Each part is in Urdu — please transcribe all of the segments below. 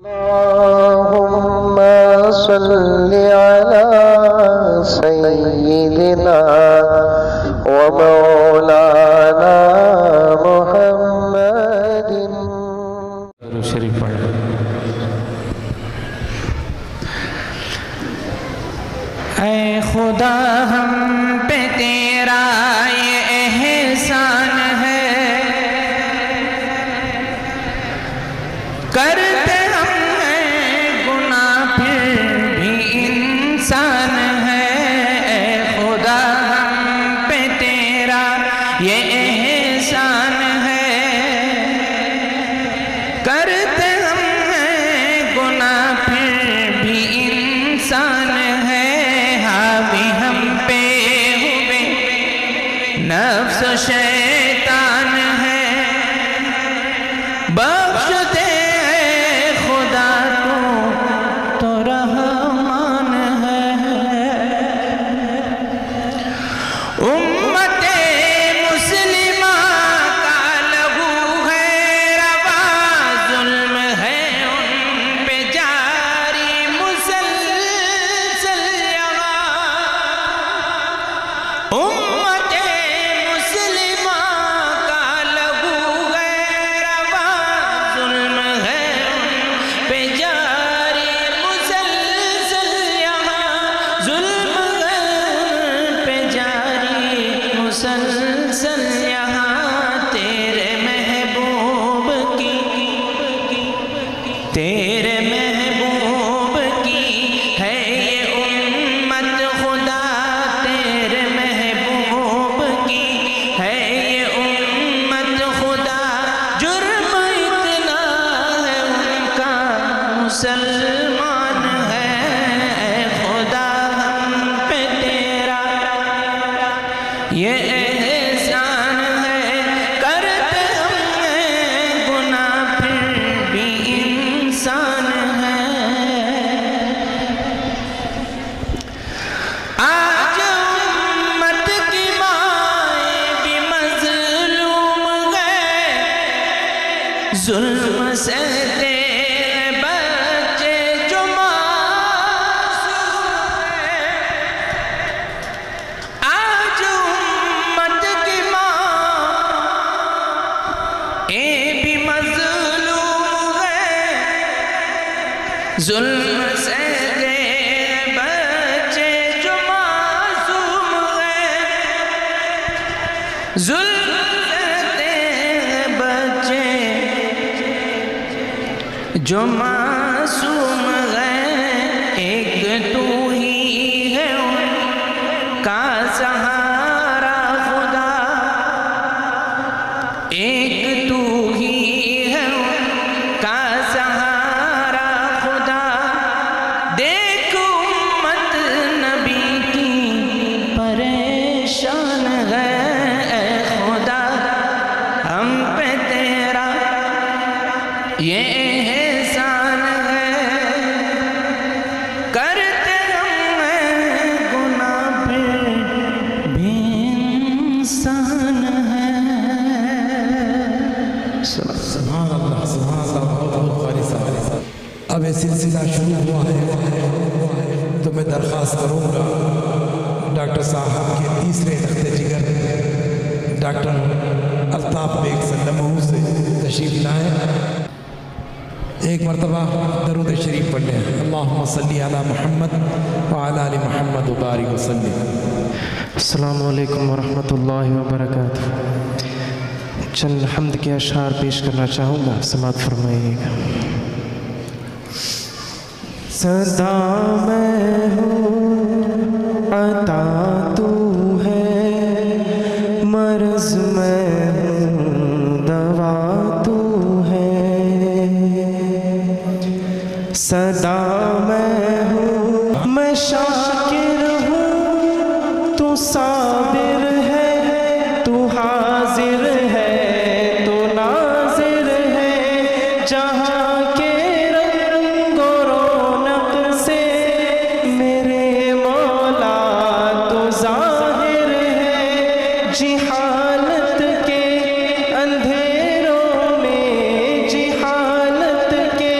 اللهم صل على سيدنا ومولانا محمد. شریف پڑھ. اے خدا ہم پہ تیرا یہ احسان ہے، کرتے ہم ہیں گناہ پھر بھی انسان ہے. اے خدا ہم پہ تیرا یہ احسان ہے، کرتے ہم ہیں گناہ پھر بھی انسان ہے. حاوی ہم پہ ہوئے نفس و شیطان ہے، بخش دے خدا تو رحمان ہے. امت مسلمہ کا لہو ہے روا، ظلم ہے ان پہ جاری مسلسل یہاں. امت مسلمہ کا لہو ہے روا، ظلم ہے ان پہ جاری مسلسل یہاں. ظلم ہے ان پہ جاری مسلسل یہاں. تیرے محبوب کی ہے یہ امت خدا، تیرے محبوب کی ہے یہ امت خدا. جرم اتنا ہے ان کا مسلمان ہے. اے خدا ہم پہ تیرا یہ احسان ہے، کرتے ہم ہیں گناہ پھر بھی انسان ہے. آج امت کی مائیں بھی مظلوم گئے، ظلم سے تیرے بچے جو معصوم ہیں. آج امت کی مائیں بھی مظلوم گئے، ظلم سے تیرے بچے جو معصوم ہیں. ظلم سے تیرے بچے جو معصوم ہیں. ایک تو ہی ہے ان کا سہارا خدا، ایک تو ہی ہے ان کا سہارا خدا. دیکھ امت نبی کی پریشان ہے. اے خدا ہم پہ تیرا یہ احسان ہے، کرتے ہم ہیں گناہ پھر بھی انسان ہے. سبحان اللہ سبحان اللہ. بہت بہت قاری صاحب. اب یہ سلسلہ شروع ہوا ہے تو میں درخواست کروں گا ڈاکٹر صاحب کے تیسرے تخت جگر ڈاکٹر الطاف بیگ سلمہ سے تشریف لائیں. ایک مرتبہ درود شریف پڑھ لیں. اللہم صلی علی محمد وعلی آل محمد وبارک وسلم. السلام علیکم ورحمۃ اللہ وبرکاتہ. چند حمد کے اشعار پیش کرنا چاہوں گا، سماعت فرمائیے گا. صدا میں ہوں عطا تو ہے، مرض میں ہوں دوا تو ہے. صدا میں ہوں میں شاکر ہوں، تو صابر ہے، تو حاضر ہے، تو ناظر ہے. جہاں کے رنگ و رونق سے میرے مولا تو ظاہر ہے. جہالت کے اندھیروں میں، جہالت کے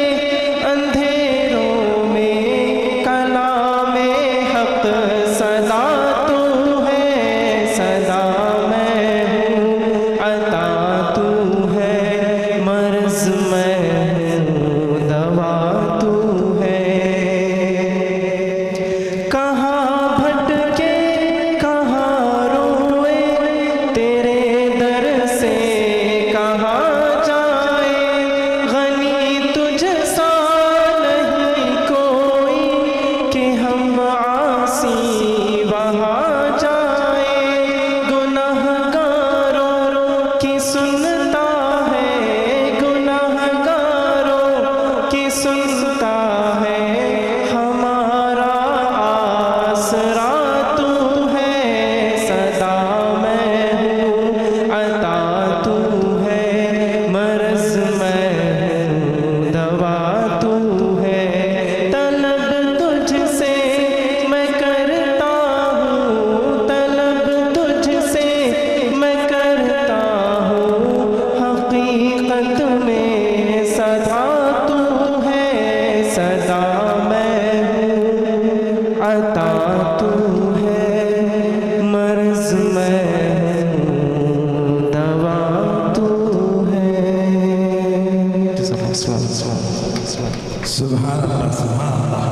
سبحان اللہ سبحان اللہ۔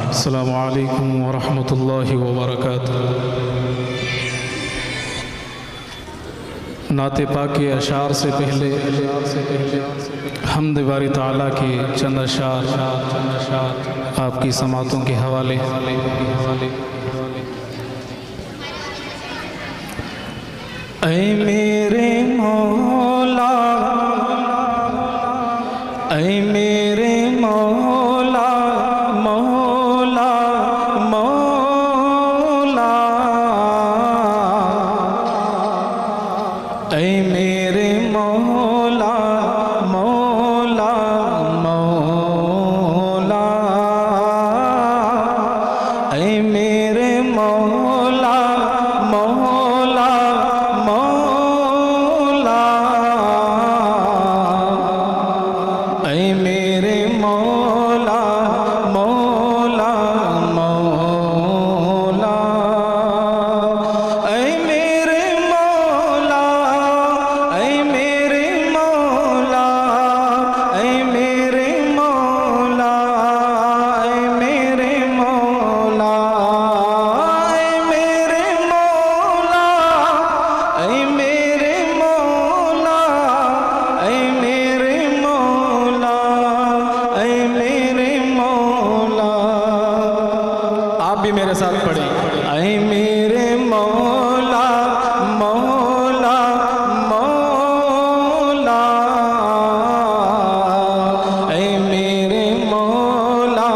السلام علیکم ورحمۃ اللہ وبرکاتہ۔ نعت پاک کے اشعار سے پہلے حمد باری تعالیٰ کے چند اشعار آپ کی سماعتوں کے حوالے۔ اے میرے مولا، اے میرے مولا، مولا مولا، اے میرے مولا، مولا مولا، اے میرے مولا، مولا مولا، اے میرے مولا، مولا مولا، اے میرے مولا، اے میرے مولا، اے میرے مولا، اے میرے مولا، اے میرے مولا، اے میرے مولا، اے میرے مولا، اے میرے مولا۔ آپ بھی میرے ساتھ پڑھیں، اے میرے مولا، مولا مولا، اے میرے مولا،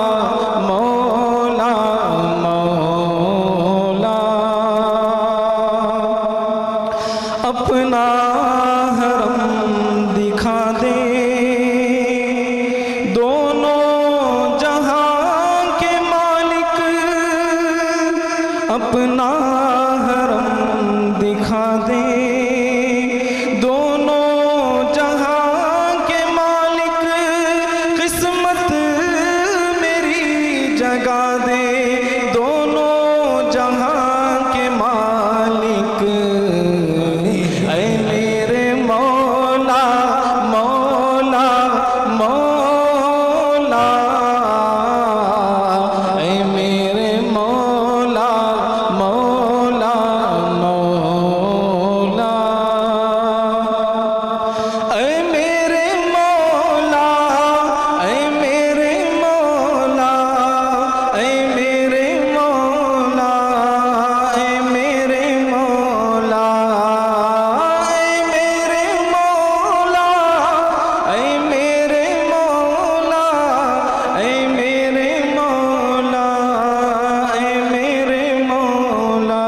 مولا مولا، اپنا حرم دکھا دے دونوں جہاں کے مالک، اپنا حرم دکھا دے دونوں جہاں کے مالک، قسمت میری جگا دے دونوں جہاں کے مالک، اے میرے مولا، مولا مولا، اے میرے مولا، مولا مولا، اے میرے مولا، اے میرے مولا، اے میرے مولا، اے میرے مولا، اے میرے مولا، اے میرے مولا، اے میرے مولا، اے میرے مولا۔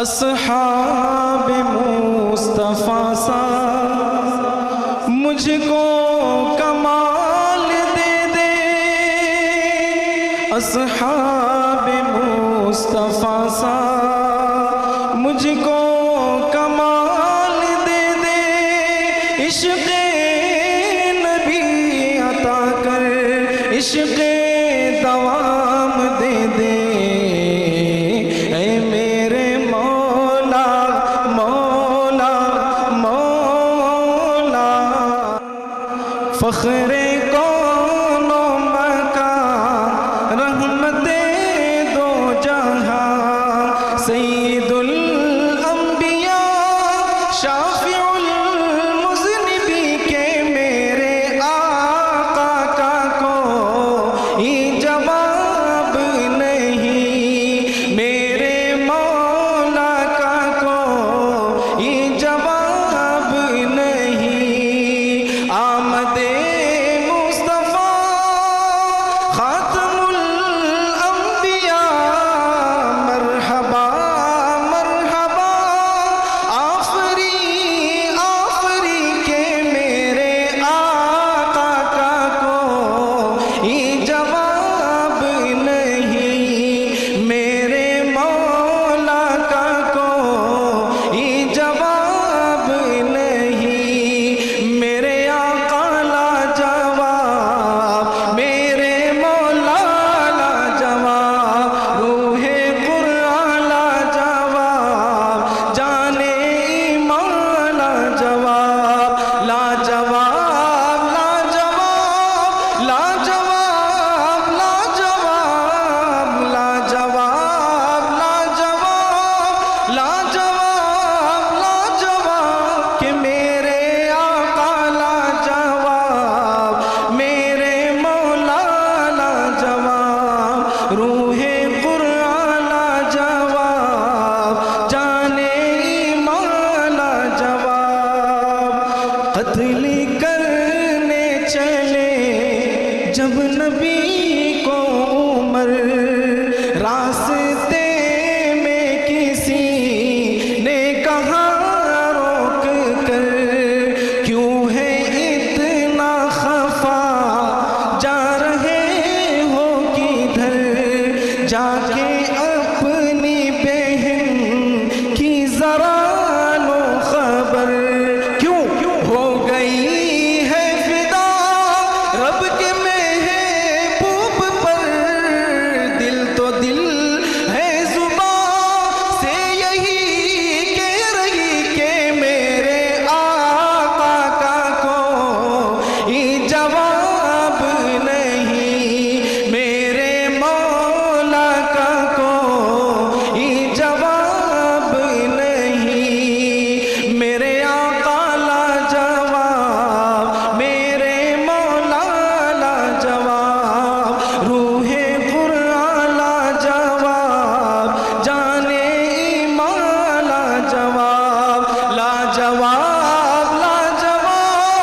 اصحاب مصطفیٰ سا مجھ کو کمال دے دے، اصحاب مصطفیٰ سا مجھ کو کمال دے دے، عشق نبی عطا کر، عشق دوام دے دے، اے میرے مولا، مولا مولا، فخر کون و مکان، رحمت دو جہاں، سید الانبیاء، شافع المذنبی کے میرے آقا کا کوئی جواب نہیں، میرے مولا کا کوئی جواب نہیں، آمد مصطفیٰ خاتم الانبیاء، مرحبا مرحبا، آفری آفری کے میرے آقا کا کوئی جواب نہیں، میرے مولا کا کوئی جواب نہیں، میرے آقا لا چلے جب نبی کو عمر، راستے میں کسی نے کہا روک کر، کیوں ہے اتنا خفا جا رہے ہو کدھر، جا کے اپنی بہن کی ذرا لو خبر، کیوں ہو گئی ہے فدا رب کے محبوب پر، دل تو دل ہے زبان سے یہی کہہ رہی کہ میرے آقا کا کوئی جواب نہیں، میرے مولا کا کوئی جواب نہیں، میرے آقا لا جواب، میرے مولا لا جواب، روح قرآن لا جواب، جانے ایمان لا جواب، لا جواب لا جواب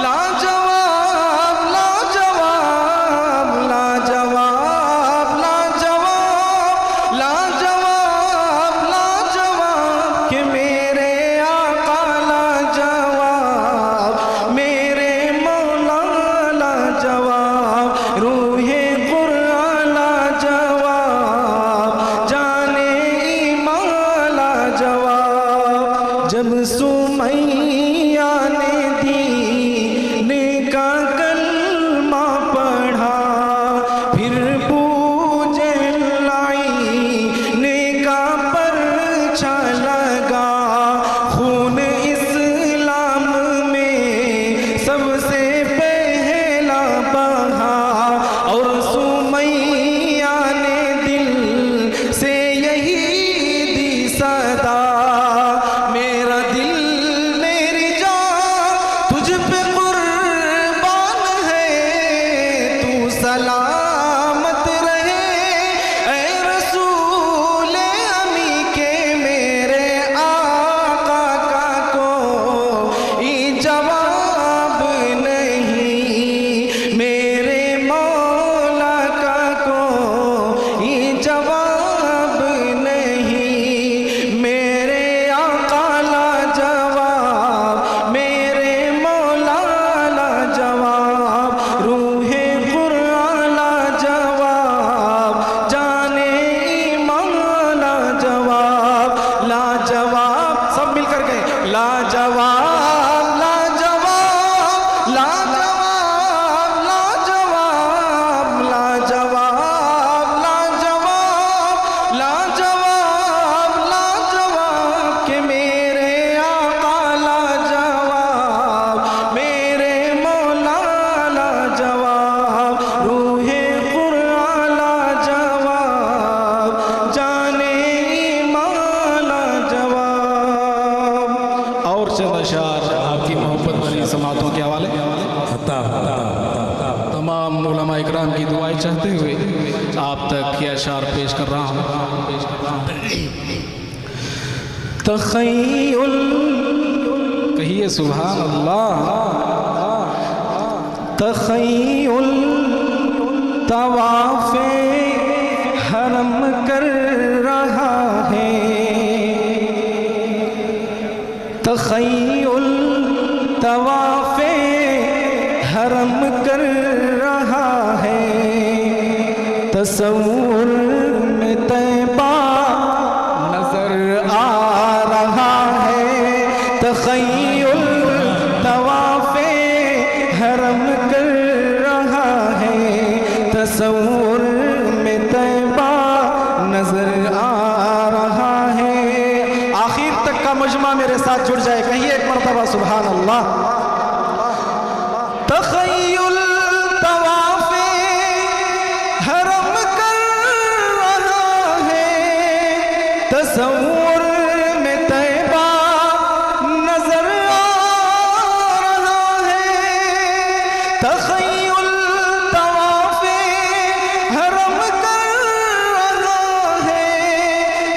لا جواب لا جواب لا جواب لا جواب لا جواب لا جواب، کہ میرے آقا لا جواب، میرے مولا لا جواب، روح قرآن لا جواب، جانے ایمان لا جواب، جب سمیہ نے دین کا کلمہ پڑھا، پھر بوجھ لعین کا پرچہ لگا، خون اسلام میں سب سے پہلا بہا، اور سمیہ نے دل سے یہی دی صدا، میرا دل میری جان تجھ پہ قربان ہے، تو سلامت رہے اے رسول امی، کہ میرے آقا کا کوئی جواب نہیں، میرے مولا کا کوئی جواب نہیں، میرے آقا لا جواب، میرے مولا لا جواب، روح قرآن لا جواب، جانے ایمان لا جواب، لا جواب، سب مل کر گئے، لا جواب لا جواب لا جواب لا جواب لا جواب لا جواب لا جواب لا جواب، کہ میرے آقا لا جواب، میرے مولا لا جواب، روح قرآن لا جواب، جانے ایمان لا جواب۔ اور چند اشعار آپ کی محبت بھری سماعتوں کے حوالے، تمام علماء اکرام کی دعائیں چاہتے ہوئے آپ تک یہ اشعار پیش کر رہا ہوں۔ تخیل، کہیے سبحان اللہ، تخیل طواف حرم کر رہا ہے، تخیل طواف حرم کر رہا ہے، تصور میں طیبہ نظر آ رہا ہے، تخیل طواف حرم کر رہا ہے، تصور میں طیبہ نظر آ رہا ہے۔ آخر تک کا مجمع میرے ساتھ جڑ جائے، کہیے ایک مرتبہ سبحان اللہ۔ تخیل طواف حرم کر رہا ہے، تصور میں طیبہ نظر آ رہا ہے، تخیل طواف حرم کر رہا ہے،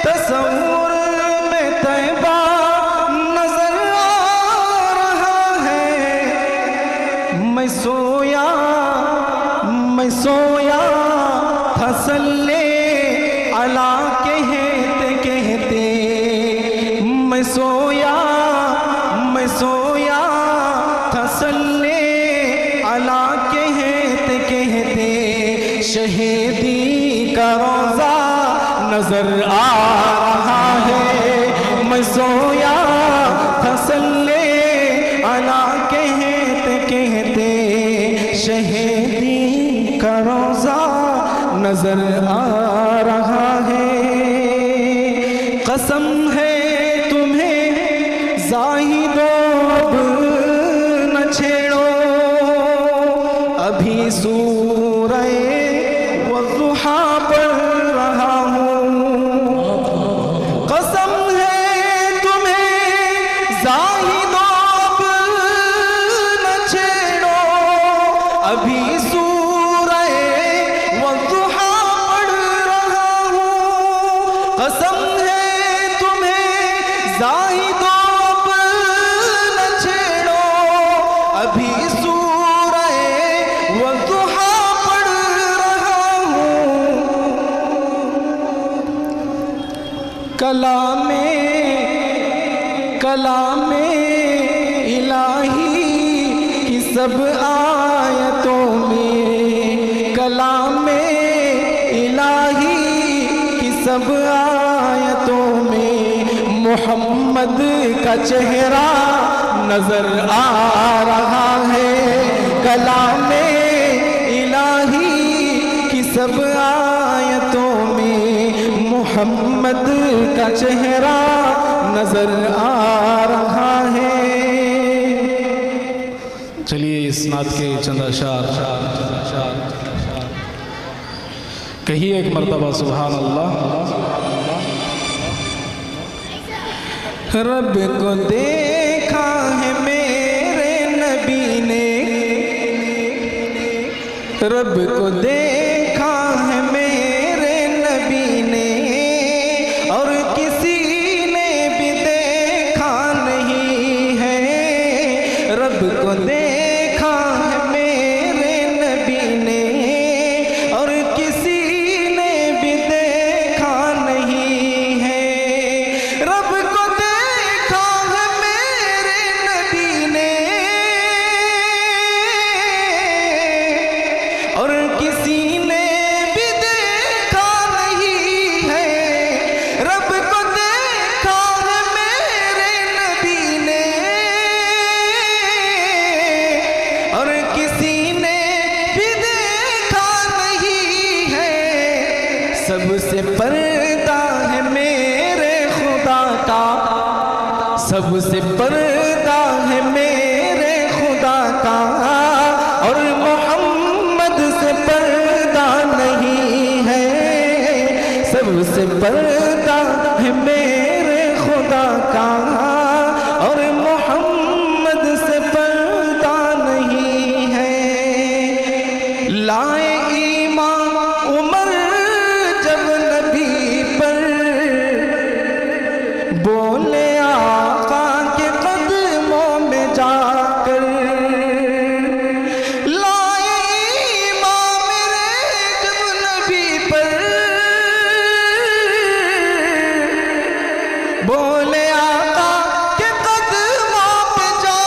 تصور میں طیبہ نظر آ رہا ہے، میں سویا تھا صلی علی کہتے کہتے، میں سویا تھا صلی علی کہتے کہتے، شہیدی کا روزہ نظر آ رہا ہے، میں سویا تھا صلی علی کہتے کہتے، شہیدی کا روزہ نظر آ رہا ہے۔ قسم ہے تمہیں زاہدو اب نہ چھیڑو، ابھی سورہ والضحیٰ پڑھ رہا ہوں۔ قسم ہے تمہیں زاہدو اب نہ چھیڑو، ابھی سورہ والضحیٰ پڑھ رہا ہوں۔ قسم ہے تمہیں زاہدو اب نہ چھیڑو، ابھی سورہ والضحیٰ پڑھ رہا ہوں۔ کلام الہی کی سب آیتوں میں، کلام الہی کی سب آیتوں میں محمد کا چہرہ نظر آ رہا ہے، کلام الہی کی سب آیتوں میں محمد کا چہرہ نظر آ رہا ہے۔ چلیے اس نعت کے چند اشعار کہیے ایک مرتبہ سبحان اللہ۔ رب کو دیکھا ہے میرے نبی نے، رب کو دیکھا ہے میرے نبی نے، اور کسی نے بھی دیکھا نہیں ہے۔ رب کو دیکھا ہے میرے نبی نے، اور کسی نے بھی دیکھا نہیں ہے۔ رب کو دیکھا ہے میرے نبی نے، اور کسی نے بھی دیکھا نہیں ہے۔ رب کو دیکھا ہے میرے نبی نے، اور کسی نے بھی دیکھا نہیں ہے۔ سب سے پردہ ہے میرے خدا کا، سب سے پردہ ہے میرے خدا کا، اور محمد سے پردہ نہیں ہے۔ سب سے پردہ ہے میرے خدا کا، اور محمد سے پردہ نہیں ہے۔ لائے ایمان عمر جب نبی پر، بولے آقا کے قدموں میں جا کر۔ لائے ایمان میرے جب نبی پر، بولے آقا کے قدموں پہ جا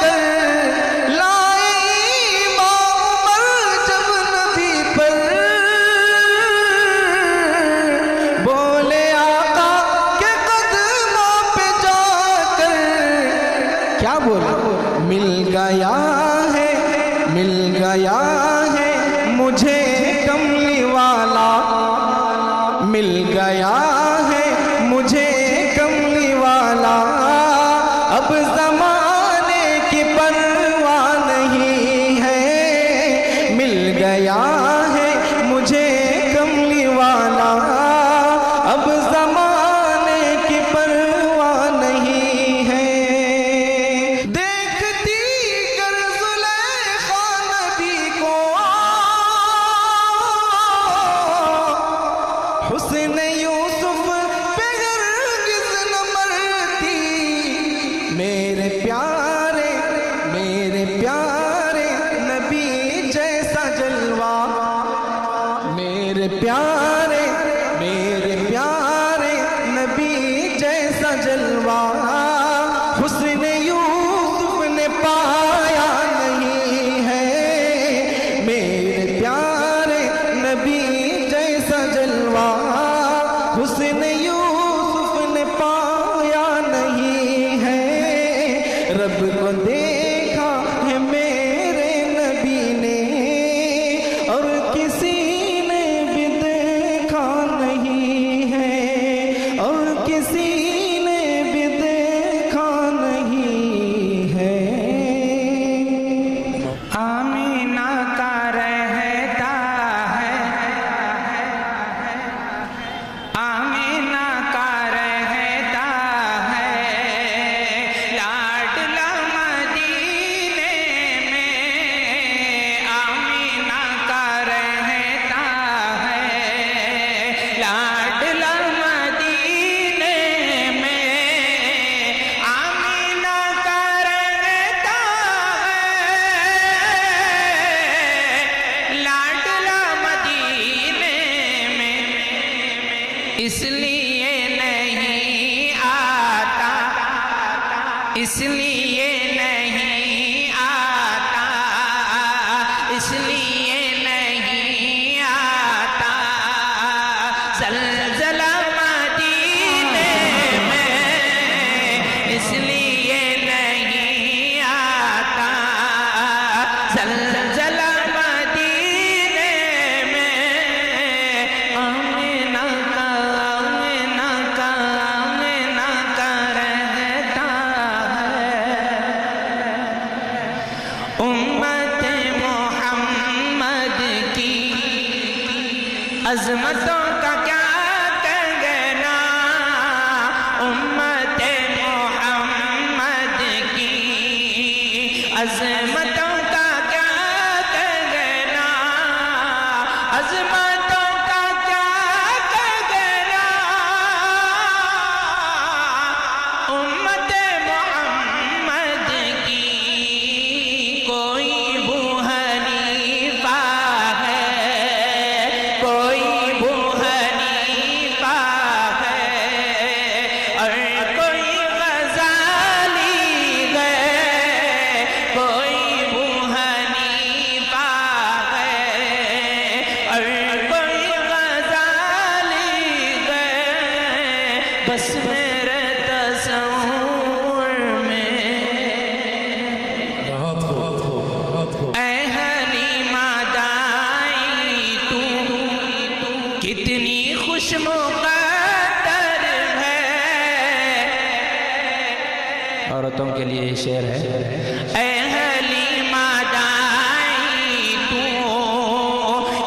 کر۔ لائے ایمان عمر جب نبی پر، بولے آقا کے قدموں پہ جا کر۔ کیا بولا؟ مل گیا ہے مجھے کملی والا، مل گیا ہے مجھے کملی والا، اب زمانے کی پرواہ نہیں ہے۔ مل گیا ہے مجھے کملی والا، اب زمانے کی پرواہ نہیں ہے۔ دیکھتی گر زلیخا نبی کو، حسن یوسف پیارے نبی جیسا جلوہ حسن یوسف نے پایا نہیں ہے، میرے پیارے نبی جیسا جلوہ حسن یوسف نے پایا نہیں ہے، رب کو دیکھا ہے میرے نبی نے اور کسی نے بھی دیکھا نہیں ہے، اور کسی نے بھی دیکھا نہیں ہے۔ آمینہ کا رہتا ہے، آمینہ کا رہتا ہے، لاڈلا مدینے میں، آمینہ کا رہتا ہے، لاڈلا مدینے میں، آمینہ کا رہتا ہے، لاڈلا مدینے میں، اس لیے نہیں آتا، اس لیے نہیں آتا، اس لیے نہیں آتا، زلزلہ مدینے میں، اس لیے نہیں آتا، زلزلہ مدینے میں، آمینہ کا رہتا ہے، امت محمد کی عظمتوں کا کیا کہنا، امت محمد کی عظمتوں کا کیا کہنا، عظمتوں کا کیا کہنا، امت محمد کی کوئی ابو حنیفہ ہے، کوئی ابو حنیفہ ہے، اور کوئی غزالی ہے، کوئی ابو حنیفہ ہے، اور کوئی غزالی ہے، بس میرے تصور میں اے حلیمہ دائی تو کتنی خوش مقدر ہے، عورتوں کے لیے یہ شعر ہے۔ اے حلیمہ دائی تو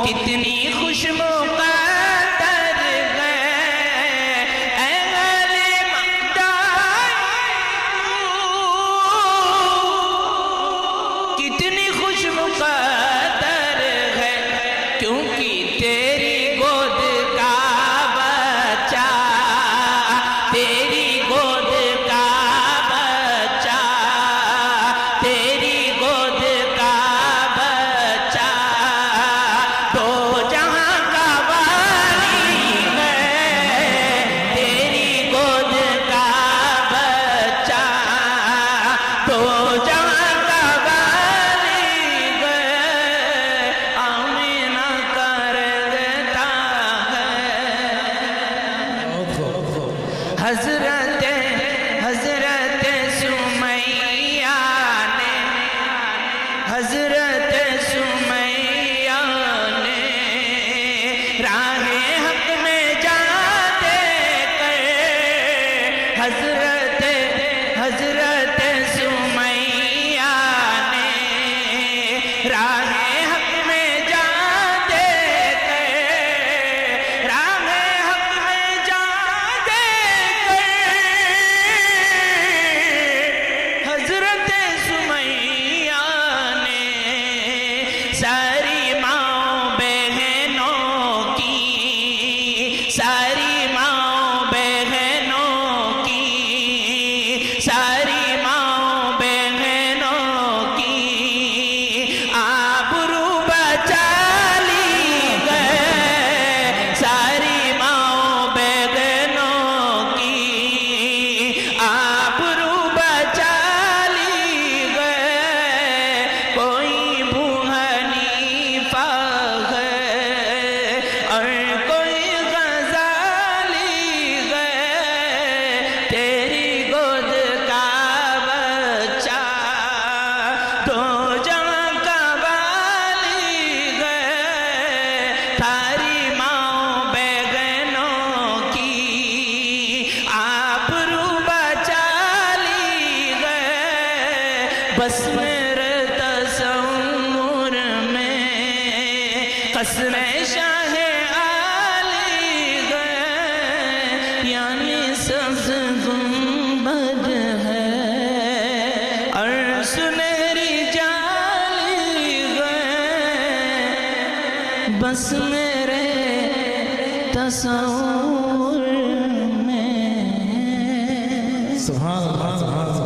کتنی خوش مقدر ہے، اے حلیمہ دائی تو کتنی خوش مقدر ہے، کیونکہ تیری گود کا بچہ، تیری گود کا بچہ، تیری گود کا بچہ، دو جہاں کا والی ہے، تیری گود کا بچہ، دو جہاں کا والی ہے، آمینہ کا رہتا ہے، حضرت سمیہ نے، حضرت سمیہ نے راہ حق میں جان دے کر، حضرت سمیہ نے راہ حق میں جان دے کر، راہ حق میں جان دے کر، حضرت سمیہ نے ساری ماں بہنوں کی، ساری ماں بہنوں کی، ساری ماں بہنوں کی آبرو بچا لی گئے، بس میرے تصور میں قصر شاہ عالی گئے، یعنی سبز گنبد ہے اور سنہری جالی گئے، بس میرے تصور میں۔ سبحان اللہ سبحان اللہ۔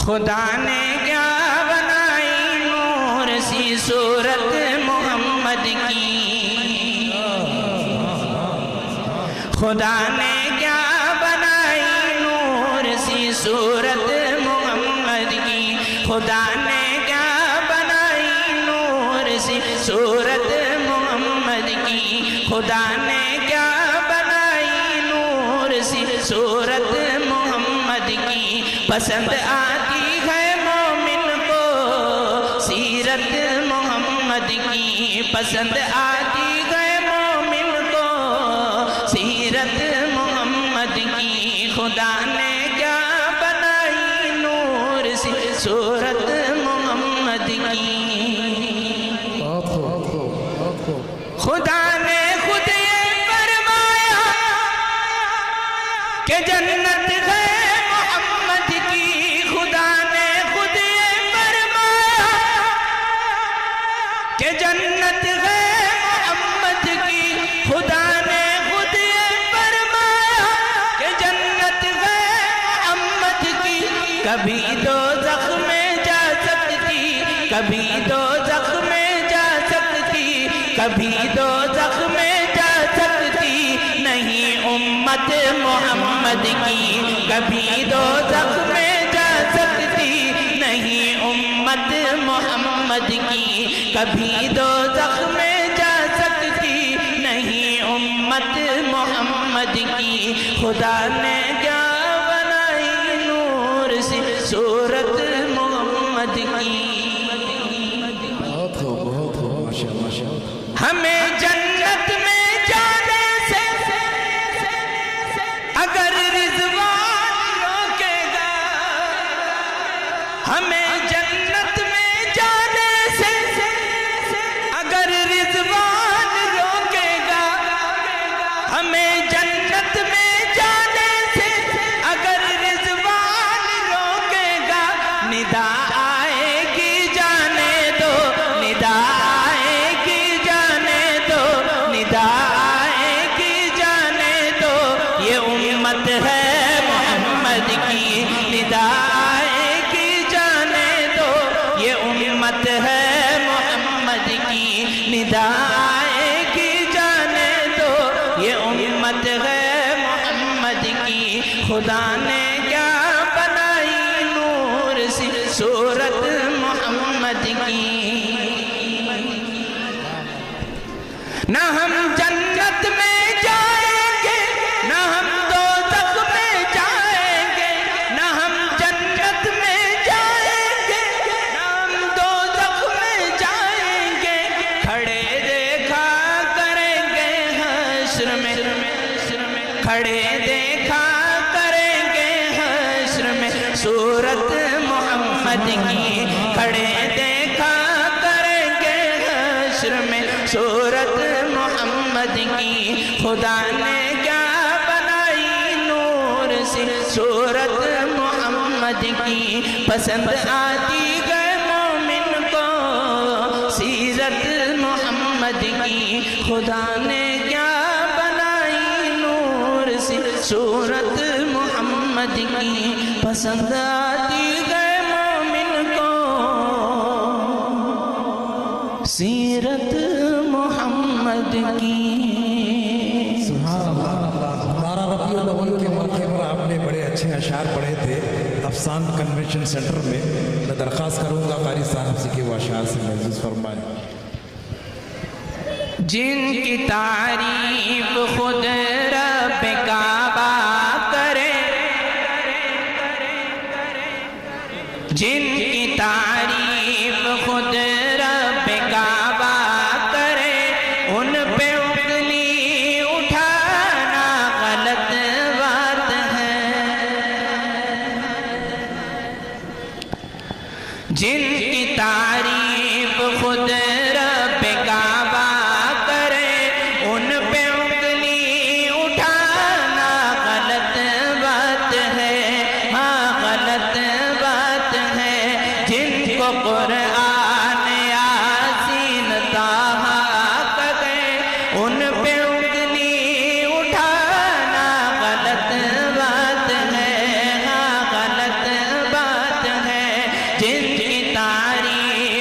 خدا نے کیا بنائی نور سی صورت محمد کی، خدا نے کیا بنائی نور سی صورت محمد کی، خدا نے کیا بنائی نور سی صورت محمد کی، خدا نے کیا بنائی نور سی صورت محمد کی، پسند آتی ہے مومن کو سیرت محمد کی، پسند آتی ہے مومن کو سیرت محمد کی، خدا نے کیا بنائی نور سی صورت محمد کی، خدا نے خود یہ فرمایا کہ جنت ہے محمد کی، خدا نے خود یہ فرمایا کہ جنت ہے محمد کی، خدا نے خود یہ فرمایا کہ جنت ہے محمد کی، کبھی دوزخ میں جا سکتی، کبھی دوزخ میں جا سکتی، کبھی دوزخ میں جا سکتی نہیں امت محمد کی، کبھی دوزخ میں جا سکتی نہیں امت محمد کی، کبھی دوزخ میں جا سکتی نہیں امت محمد کی، خدا نے کیا بنائی نور سی صورت محمد کی، ہمیں جنت میں جانے سے اگر رضوان روکے گا، ہمیں جنت میں جانے سے اگر رضوان روکے گا، ہمیں جنت میں جانے سے اگر رضوان روکے گا، ندا آئے گی جانے دو، ندا آئے گی جانے دو، ندا آئے گی جانے دو، یہ امت ہے محمد کی، ندا آئے گی جانے دو، یہ امت ہے محمد کی، ندا آئے گی جانے دو، یہ امت ہے محمد کی، خدا نے کیا بنائی نور سی صورت محمد کی، نہ ہم جنت میں جائیں گے نہ ہم دوزخ میں جائیں گے، نہ ہم جنت میں جائیں گے نہ ہم دوزخ میں جائیں گے، کھڑے دیکھا کریں گے حشر میں، کھڑے دیکھا کریں گے حشر میں صورت محمد کی، کھڑے دیکھا کریں گے حشر میں صورت محمد کی، خدا نے کیا بنائی نور سی صورت محمد کی، پسند آتی ہے مومن کو سیرت محمد کی، خدا نے کیا بنائی نور سی صورت محمد کی، پسند آتی ہے مومن کو سیرت محمد کی۔ سبحان اللہ۔ 12 ربیع الاول کے موقع پر آپ نے بڑے اچھے اشعار پڑھے تھے افسان کنونشن سینٹر میں، میں درخواست کروں گا قاری صاحب سے کہ وہ اشعار سے محفوظ فرمائیں۔ جن کی تعریف خود رب کعبہ کرے، جن کی تعریف خود رب کعبہ کرے، ان پہ اگلی جن کی تعریف خود رب کعبہ کرے ان پہ انگلی اٹھانا غلط بات ہے، ہاں غلط بات ہے۔ جن کو قرآن یاسین طٰہٰ کہے ان پہ انگلی اٹھانا غلط بات ہے، ہاں غلط بات ہے۔ جن کی تعریف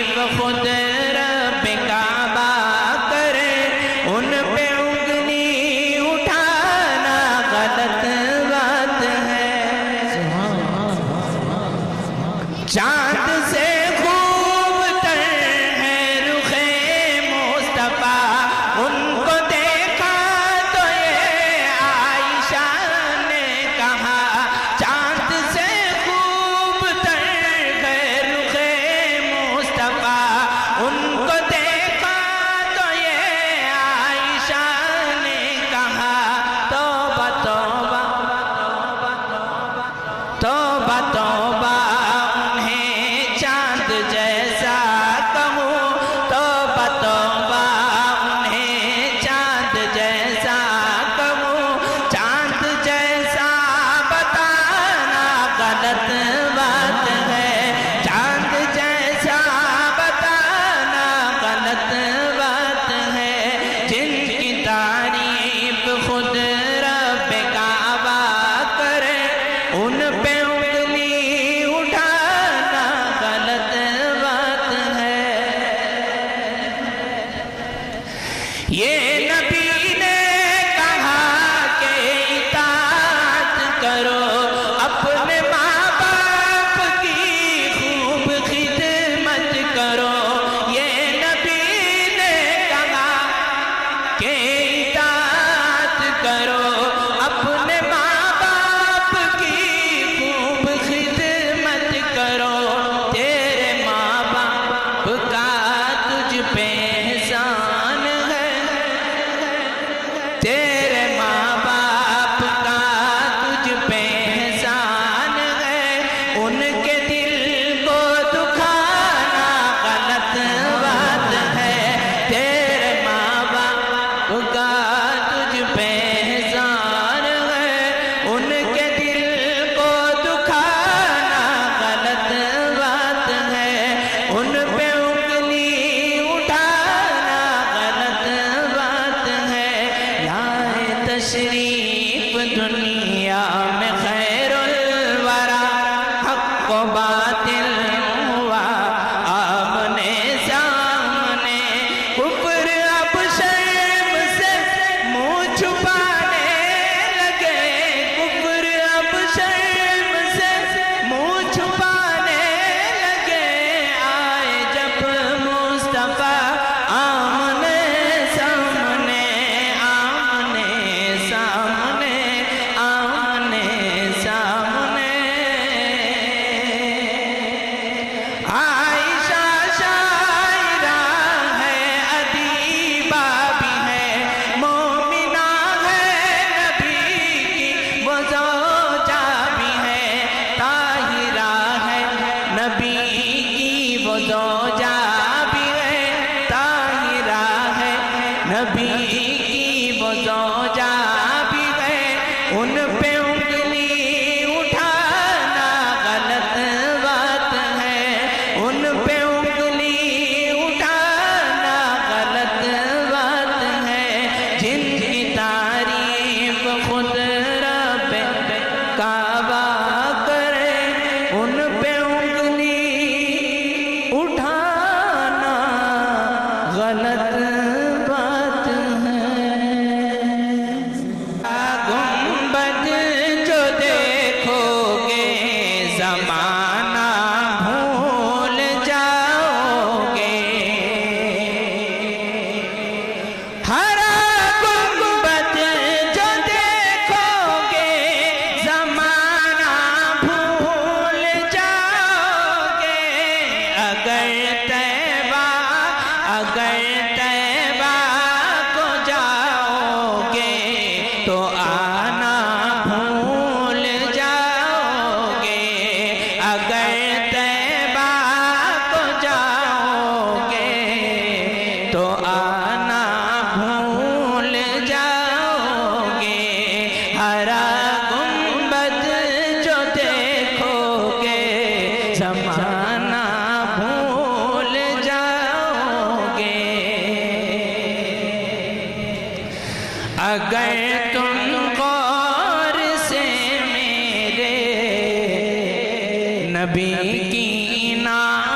نبی کی نعت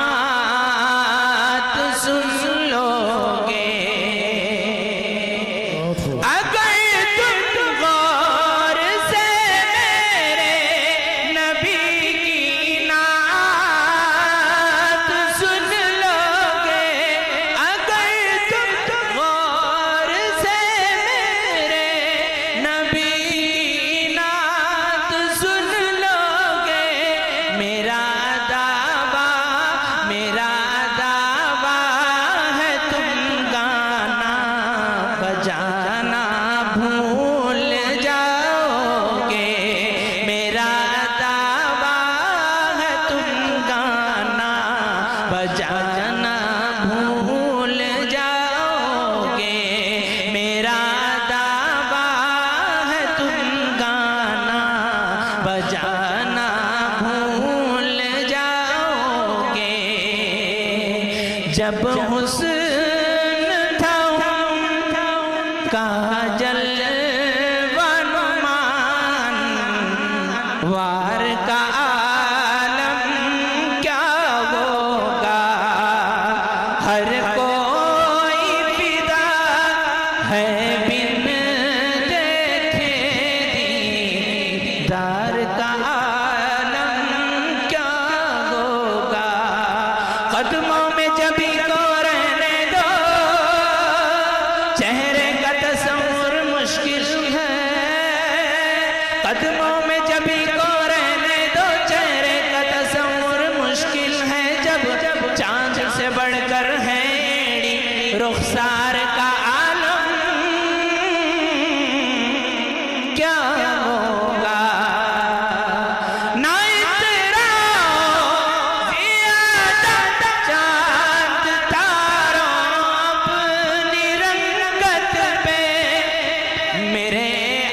سن لو گے اگر تم غور سے میرے نبی کی نعت سن لو گے اگر تم غور سے میرے نبی کی نعت سن لو گے میرا دعویٰ ہے تم گانا بجانا بھول جاؤ گے میرا دعویٰ ہے تم گانا بجانا بھول جاؤ گے میرا دعویٰ ہے تم گانا بجانا بھول جاؤ گے جب حسن تھا ان کا جلوہ نمایاں وار کا عالم کیا ہوگا ہر کوئی فدا ہے بن دیکھے دیدار کا عالم کیا ہوگا قدموں میں جبھی کو رہنے دو چہرے کا تصور مشکل ہے قدموں میں جبھی کو رہنے دو چہرے کا تصور مشکل ہے جب چاند سے بڑھ کر ہے ایڑی رخسار کا عالم کیا ہوگا نہ اتراؤ زیادہ چاند تاروں اپنی رنگت پہ میرے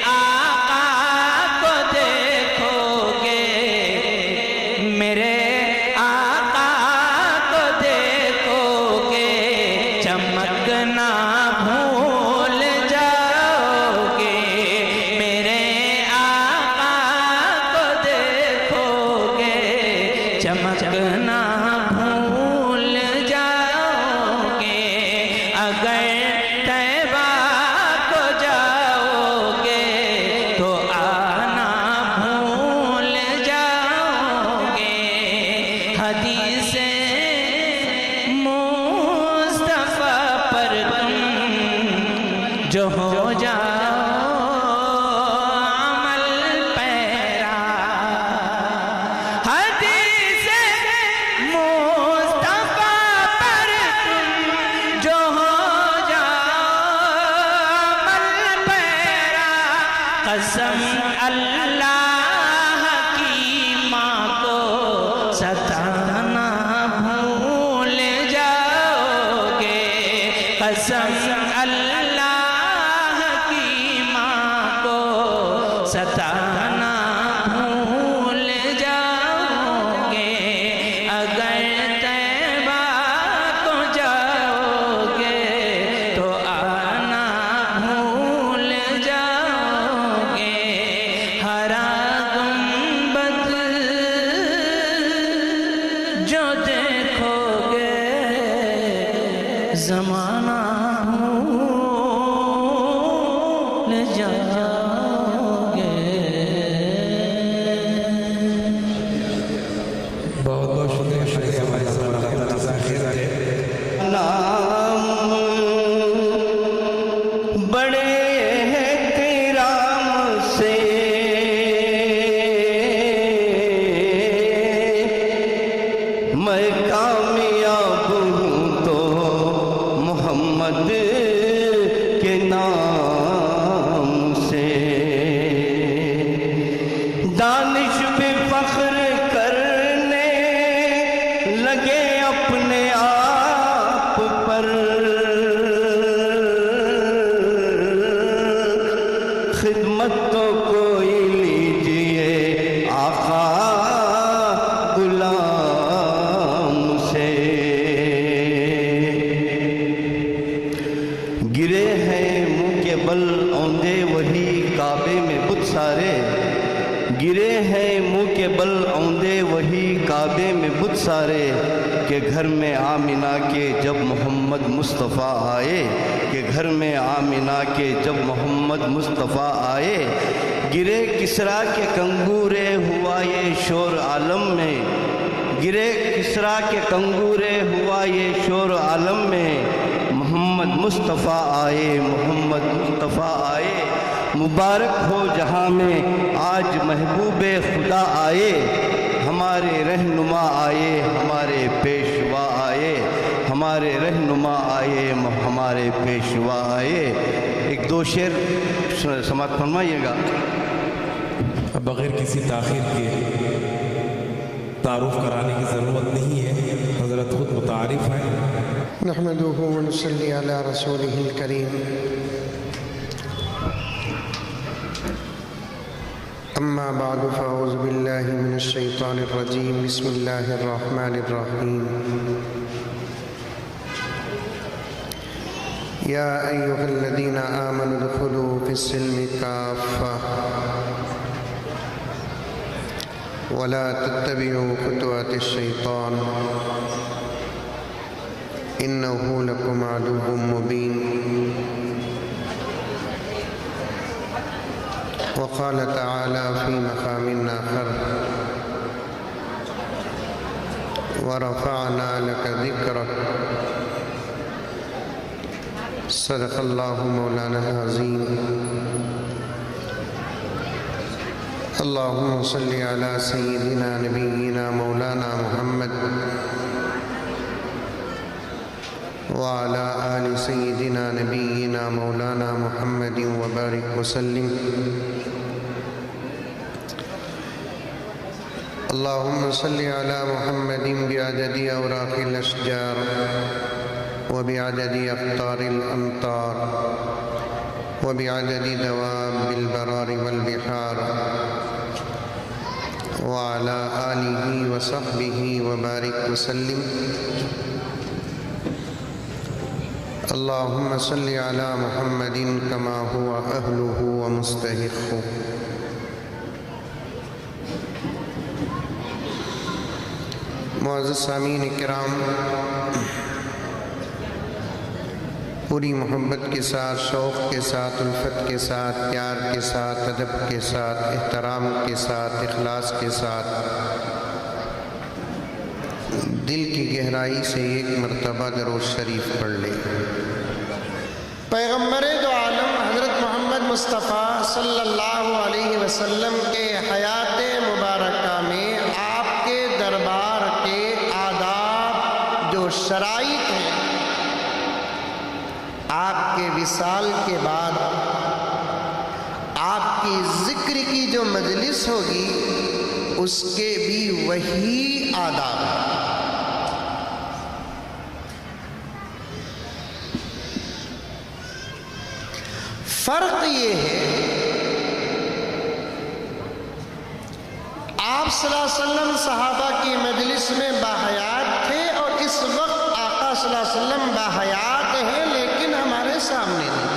آقا کو دیکھو گے میرے آقا کو دیکھو گے چمکنا بھول جاؤ گے میرے آقا کو دیکھو گے چمکنا بھول جاؤ گے اگر طیبہ کو جاؤ گے تو آنا بھول جاؤ گے حدیث مصطفیٰ پر تم جو ہو جاؤ عمل پیرا حدیث مصطفیٰ پر تم جو ہو جاؤ عمل پیرا قسم اللہ کی ماں کو ستانا بھول جاؤ گے قسم اللہ کی ماں کو ستانا بھول جاؤ گے اگر طیبہ کو جاؤ گے تو آنا بھول جاؤ گے ہرا گنبد جو دیکھو گے زمانہ بھول جاؤ گے بہت بہت شکریہ شکریہ ہمارے ساتھ خیر ہے نام بڑے احترام سے میں کامیاب ہوں تو محمد کے نام سے دانش پہ فخر کرنے لگے اپنے آپ پر خدمت تو کوئی لیجئے آقا غلام سے گرے ہیں منہ کے بل اوندے وہی کعبے میں بت سارے گرے ہیں منہ کے بل اوندے وہی کعبے میں بت سارے، کہ گھر میں آمنہ کے جب محمد مصطفیٰ آئے، کہ گھر میں آمنہ کے جب محمد مصطفیٰ آئے، گرے کسریٰ کے کنگورے ہوا یہ شور عالم میں، گرے کسریٰ کے کنگورے ہوا یہ شور عالم میں، محمد مصطفیٰ آئے، محمد مصطفیٰ آئے، مبارک ہو جہاں میں آج محبوب خدا آئے، ہمارے رہنما آئے، ہمارے پیشوا آئے، ہمارے رہنما آئے، ہمارے پیشوا آئے۔ ایک دو شعر سماعت فرمائیے گا۔ بغیر کسی تاخیر کے تعارف کرانے کی ضرورت نہیں ہے، حضرت خود متعارف ہیں۔ نحمدہ ونصلی علی رسولہ الکریم، اما بعد فاعوذ باللہ من الشیطان الرجیم، بسم اللہ الرحمن الرحیم۔ یا ایہا الذین آمنوا ادخلوا فی السلم کافہ ولا تتبعوا خطوات الشیطان انہ لکم عدو مبین۔ وقال تعالی فی مقام آخر ورفعنا لک ذکرک، صدق اللہ مولانا العظیم۔ اللہم صلی علی سیدنا نبینا مولانا محمد وعلى آل سيدنا نبينا مولانا محمد وبارك وسلم۔ اللهم صل على محمد بعدد أوراق الأشجار وبعدد أقطار الأمطار وبعدد دواب البرار والبحار وعلى آله وصحبه وبارك وسلم۔ اللہم صلی علی محمد کما ہوا اہلہ ومستحق۔ معزز سامعین کرام، پوری محبت کے ساتھ، شوق کے ساتھ، الفت کے ساتھ، پیار کے ساتھ، ادب کے ساتھ، احترام کے ساتھ، اخلاص کے ساتھ، دل کی گہرائی سے ایک مرتبہ درود شریف پڑھ لیں۔ پیغمبر دو عالم حضرت محمد مصطفیٰ صلی اللہ علیہ وسلم کے حیات مبارکہ میں آپ کے دربار کے آداب جو شرائط ہیں، آپ کے وصال کے بعد آپ کی ذکر کی جو مجلس ہوگی اس کے بھی وہی آداب ہیں۔ فرق یہ ہے، آپ صلی اللہ علیہ وسلم صحابہ کی مجلس میں باحیات تھے، اور اس وقت آقا صلی اللہ علیہ وسلم باحیات ہیں لیکن ہمارے سامنے نہیں۔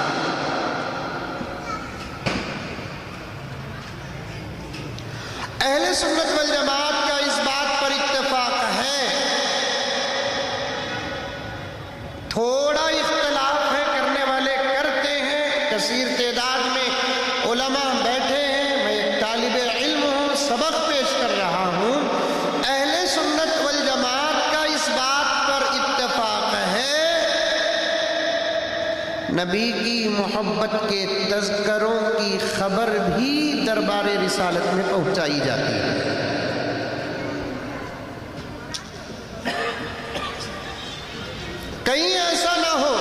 اہل سنت والجماعت کا اس بات پر اتفاق ہے، تھوڑا اختلاف ہے، کرنے والے کرتے ہیں، کثیر تعداد میں علماء بیٹھے ہیں، میں ایک طالب علم ہوں، سبق پیش کر رہا ہوں۔ اہل سنت والجماعت کا اس بات پر اتفاق ہے، نبی کی محبت کے تذکروں کی خبر بھی دربار رسالت میں پہنچائی جاتی ہے۔ کہیں ایسا نہ ہو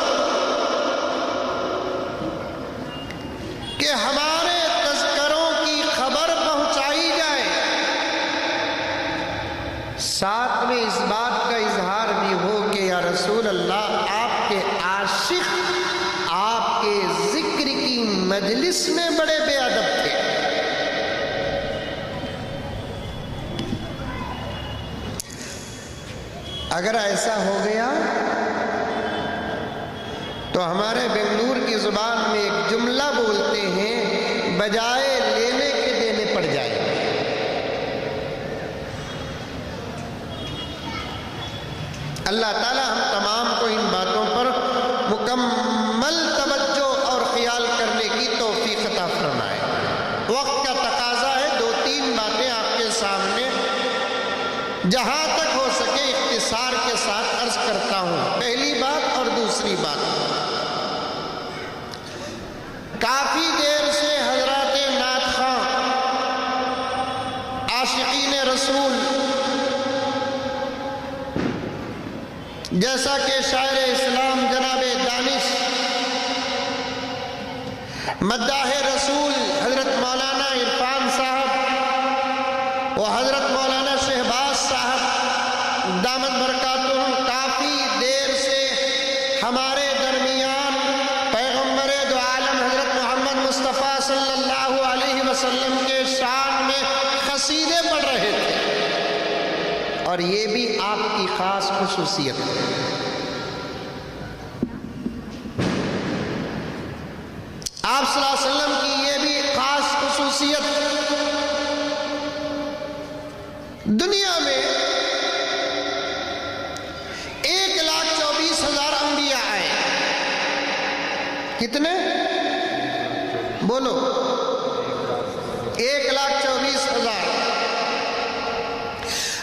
کہ ہمارے تذکروں کی خبر پہنچائی جائے، ساتھ میں اس بات کا اظہار بھی ہو کہ یا رسول اللہ، آپ کے عاشق آپ کے ذکر کی مجلس میں بڑے بے ادب تھے۔ اگر ایسا ہو گیا تو ہمارے بنگلور کی زبان میں ایک جملہ بولتے ہیں، بجائے لینے کے دینے پڑ جائے۔ اللہ تعالی ہم تمام کو ان باتوں پر مکمل توجہ اور خیال کرنے کی توفیق عطا فرمائے۔ وقت کا تقاضا ہے 2-3 باتیں آپ کے سامنے جہاں تک ہو سکے اختصار کے ساتھ عرض کرتا ہوں۔ پہلی بات اور دوسری بات، کافی دیر سے حضرات نعت خواں، عاشقین رسول، جیسا کہ شاعر اسلام جناب دانش مداح رسول حضرت مولانا عرفان صاحب و حضرت مولانا شہباز صاحب دامت برکاتہم کافی دیر سے ہمارے درمیان پیغمبر دو عالم حضرت محمد مصطفیٰ صلی اللہ علیہ وسلم کے شان میں قصیدے پڑھ رہے تھے، اور یہ بھی آپ کی خاص خصوصیت ہے۔ آپ صلی اللہ علیہ وسلم کی یہ بھی خاص خصوصیت، دنیا میں 1,24,000 انبیاء آئے۔ کتنے؟ بولو۔ 1,24,000۔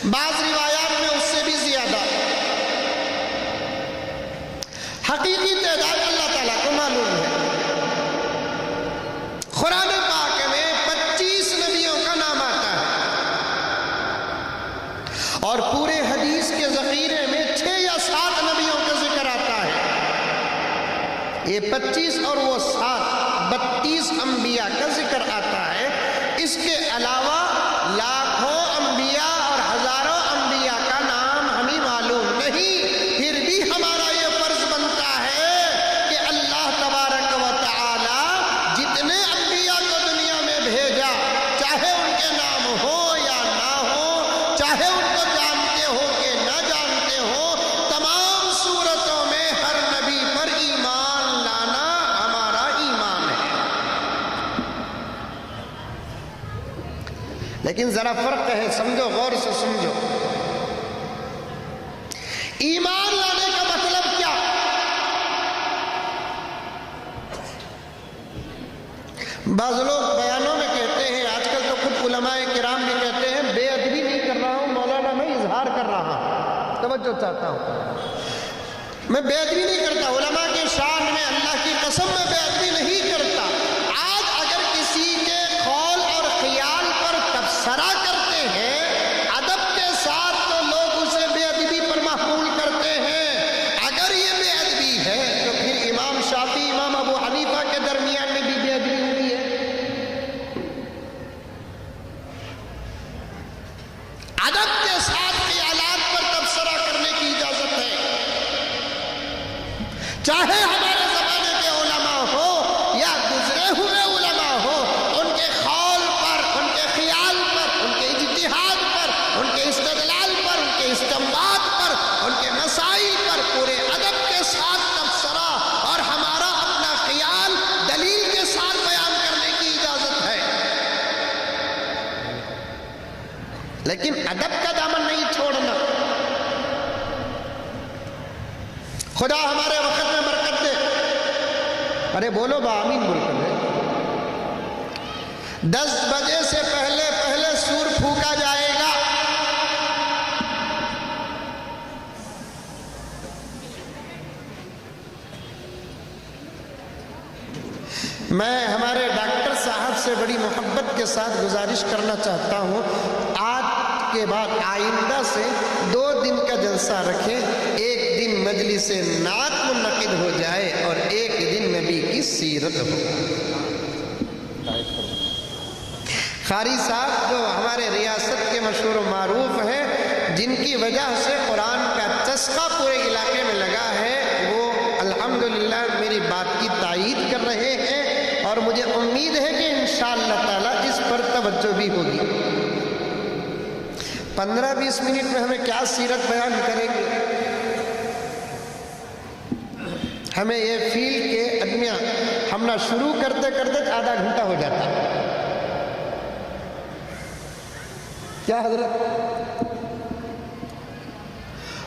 بعض روایات میں اس سے بھی زیادہ، حقیقی تعداد اللہ تعالیٰ کو معلوم ہے۔ قرآن پاک میں 25 نبیوں کا نام آتا ہے، اور پورے حدیث کے ذخیرے میں 6 یا 7 نبیوں کا ذکر آتا ہے۔ یہ 25 اور وہ 7، 32 انبیاء کا ذکر آتا ہے۔ اس کے علاوہ لاکھوں انبیاء اور ہزاروں انبیاء کا نام ہمیں معلوم نہیں، پھر بھی ہمارا یہ فرض بنتا ہے کہ اللہ تبارک و تعالی جتنے انبیاء کو دنیا میں بھیجا، چاہے ان کے نام ہو یا نہ ہو، چاہے ان کو جانتے ہو کہ نہ جانتے ہو، تمام صورتوں میں ہر نبی پر ایمان لانا ہمارا ایمان ہے۔ لیکن ذرا فرق ہے، سمجھو، غور سے سمجھو۔ ایمان لانے کا مطلب کیا؟ بعض لوگ بیانوں میں کہتے ہیں، آج کل تو خود علماء کرام بھی کہتے ہیں، بے ادبی نہیں کر رہا ہوں مولانا، میں اظہار کر رہا ہوں، توجہ چاہتا ہوں، میں بے ادبی نہیں کرتا، علماء کے شان میں اللہ کی قسم میں بے ادبی نہیں کرتا۔ آج اگر کسی کے قول اور خیال پر تبصرہ کرتے ہیں ادب کے ساتھ، تو لوگ اسے بے ادبی پر محمول کرتے ہیں۔ اگر یہ بے ادبی ہے تو پھر امام شافعی، امام ابو حنیفہ کے درمیان میں بھی بے ادبی ہوئی ہے۔ ادب کے ساتھ خیالات پر تبصرہ کرنے کی اجازت ہے، چاہے ہمارے زمانے کے علماء ہو یا گزرے ہوئے علماء ہو، ان کے قول پر، ان کے خیال پر، ان کے اجتہاد پر، ان کے استدلال پر، ان کے استنباط پر، ان کے مسائل پر پورے ادب کے ساتھ تبصرہ اور ہمارا اپنا خیال دلیل کے ساتھ بیان کرنے کی اجازت ہے، لیکن ادب کا دامن نہیں چھوڑنا۔ خدا ہمارے وقت میں برکت دے۔ ارے بولو با آمین بول کر دے۔ 10 بجے سے پہلے پہلے سور پھونکا جائے گا۔ میں ہمارے ڈاکٹر صاحب سے بڑی محبت کے ساتھ گزارش کرنا چاہتا ہوں، آج کے بعد آئندہ سے 2 دن کا جلسہ رکھیں، 1 دن مجلس نعت منعقد ہو جائے اور 1 دن نبی کی سیرت ہو۔ قاری صاحب جو ہمارے ریاست کے مشہور و معروف ہیں، جن کی وجہ سے قرآن کا چسکا پورے علاقے میں لگا ہے، وہ الحمدللہ میری بات کی تائید کر رہے ہیں، اور مجھے امید ہے کہ انشاءاللہ تعالی اس پر توجہ بھی ہوگی۔ 15-20 منٹ میں ہمیں کیا سیرت بیان کریں گے؟ ہمیں یہ فیل کے ادمیہ ہم نہ شروع کرتے کرتے آدھا گھنٹہ ہو جاتا ہے۔ کیا حضرت؟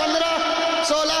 15-16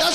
10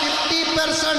50%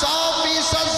100%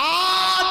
8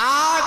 8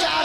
4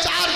4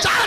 4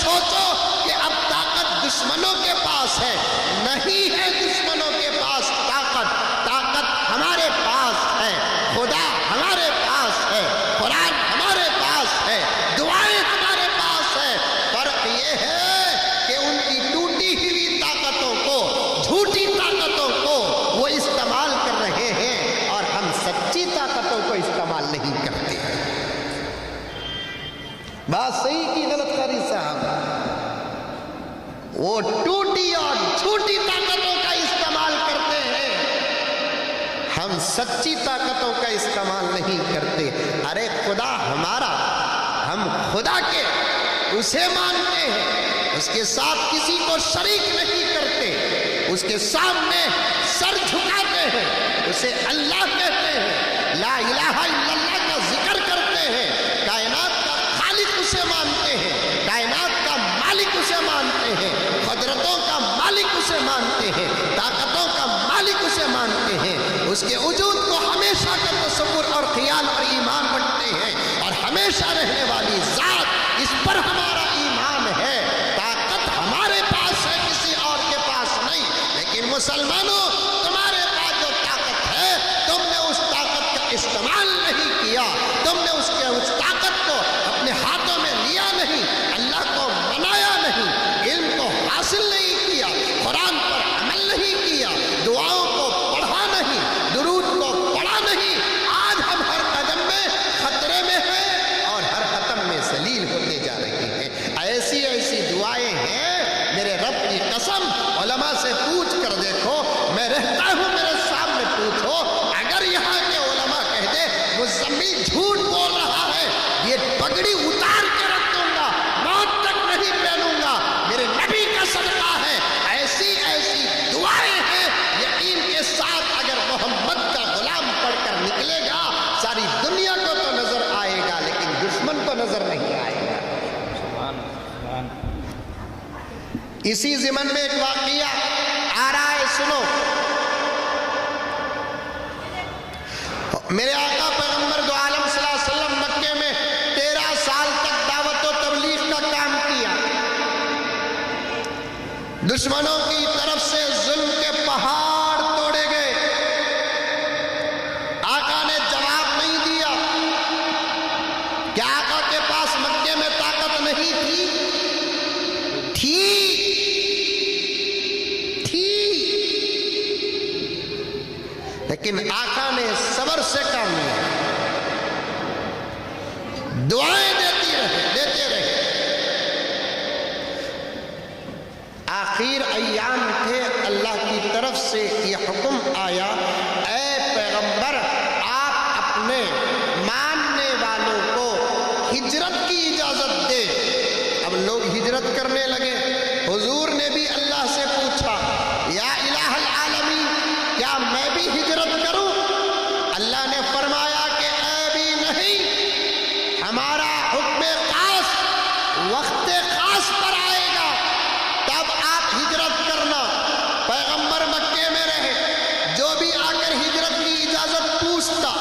سوچو کہ اب طاقت دشمنوں کے پاس ہے، نہیں ہے دشمنوں کے پاس طاقت، طاقت ہمارے پاس ہے، خدا ہمارے پاس ہے، قرآن ہمارے پاس ہے، دعائیں ہمارے پاس ہے۔ فرق یہ ہے کہ ان کی ٹوٹی ہوئی طاقتوں کو، جھوٹی طاقتوں کو وہ استعمال کر رہے ہیں اور ہم سچی طاقتوں کو استعمال نہیں کرتے۔ بات صحیح کی غلط قاری صاحب؟ وہ ٹوٹی اور جھوٹی طاقتوں کا استعمال کرتے ہیں، ہم سچی طاقتوں کا استعمال نہیں کرتے۔ ارے خدا ہمارا، ہم خدا کے اسے مانتے ہیں، اس کے ساتھ کسی کو شریک نہیں کرتے، اس کے سامنے سر جھکاتے ہیں، اسے اللہ کہتے ہیں، لا الہ الا اللہ کا ذکر کرتے ہیں، کائنات کا خالق اسے مانتے ہیں، کائنات کا مالک اسے مانتے ہیں، قدرتوں کا مالک اسے مانتے ہیں، طاقتوں کا مالک اسے مانتے ہیں، اس کے وجود کو ہمیشہ کا تصور اور خیال اور ایمان رکھتے ہیں، اور ہمیشہ رہنے والی ذات، اس پر ہمارا ایمان ہے۔ طاقت ہمارے پاس ہے، کسی اور کے پاس نہیں، لیکن مسلمانوں تمہارے پاس جو طاقت ہے تم نے اس طاقت کا استعمال نہیں کیا، تم نے اس طاقت کو اپنے ہاتھوں میں لیا نہیں، اللہ کو منایا نہیں، علم کو حاصل نہیں کیا، قرآن پر عمل نہیں کیا، دعاؤں کو پڑھا نہیں، درود کو پڑھا نہیں۔ آج ہم ہر قدم میں خطرے میں ہیں اور ہر قدم میں ذلیل ہوتے جا رہے ہیں۔ ایسی ایسی دعائیں ہیں، میرے رب کی قسم، علماء سے پوچھ کر دیکھو، میں رہتا ہوں میرے سامنے پوچھو، اگر یہاں کے علماء کہہ دے مزمل جھوٹ بول رہا ہے، یہ پگڑی اتار کے رکھ دوں گا، موت تک نہیں پہنوں گا، میرے نبی کا صدقہ ہے۔ ایسی ایسی دعائیں ہیں، یقین کے ساتھ اگر محمد کا غلام پڑھ کر نکلے گا، ساری دنیا کو تو نظر آئے گا لیکن دشمن کو نظر نہیں آئے گا۔ اسی ضمن میں ایک واقعہ آ رہا ہے، سنو۔ میرے آقا پیغمبر دو عالم صلی اللہ علیہ وسلم مکے میں 13 سال تک دعوت و تبلیغ کا کام کیا، دشمنوں کی طرف سے ظلم کے پہاڑ توڑے گئے، آقا نے جواب نہیں دیا۔ کیا آقا کے پاس مکے میں طاقت نہیں تھی؟ لیکن آقا نے صبر سے کام لیا، دعائیں دیتے رہے۔ آخر ایام تھے، اللہ کی طرف سے یہ حکم آیا، اے پیغمبر آپ اپنے ماننے والوں کو ہجرت کی اجازت دے۔ اب لوگ ہجرت کرنے لگے، حضور نے بھی اللہ سے پوچھا، یا الہ العالمین کیا میں بھی ہجرت کروں؟ اللہ نے فرمایا کہ اے بھی نہیں، ہمارا حکم خاص وقت خاص پر آئے گا، تب آپ ہجرت کرنا۔ پیغمبر مکے میں رہے، جو بھی آ کر ہجرت کی اجازت پوچھتا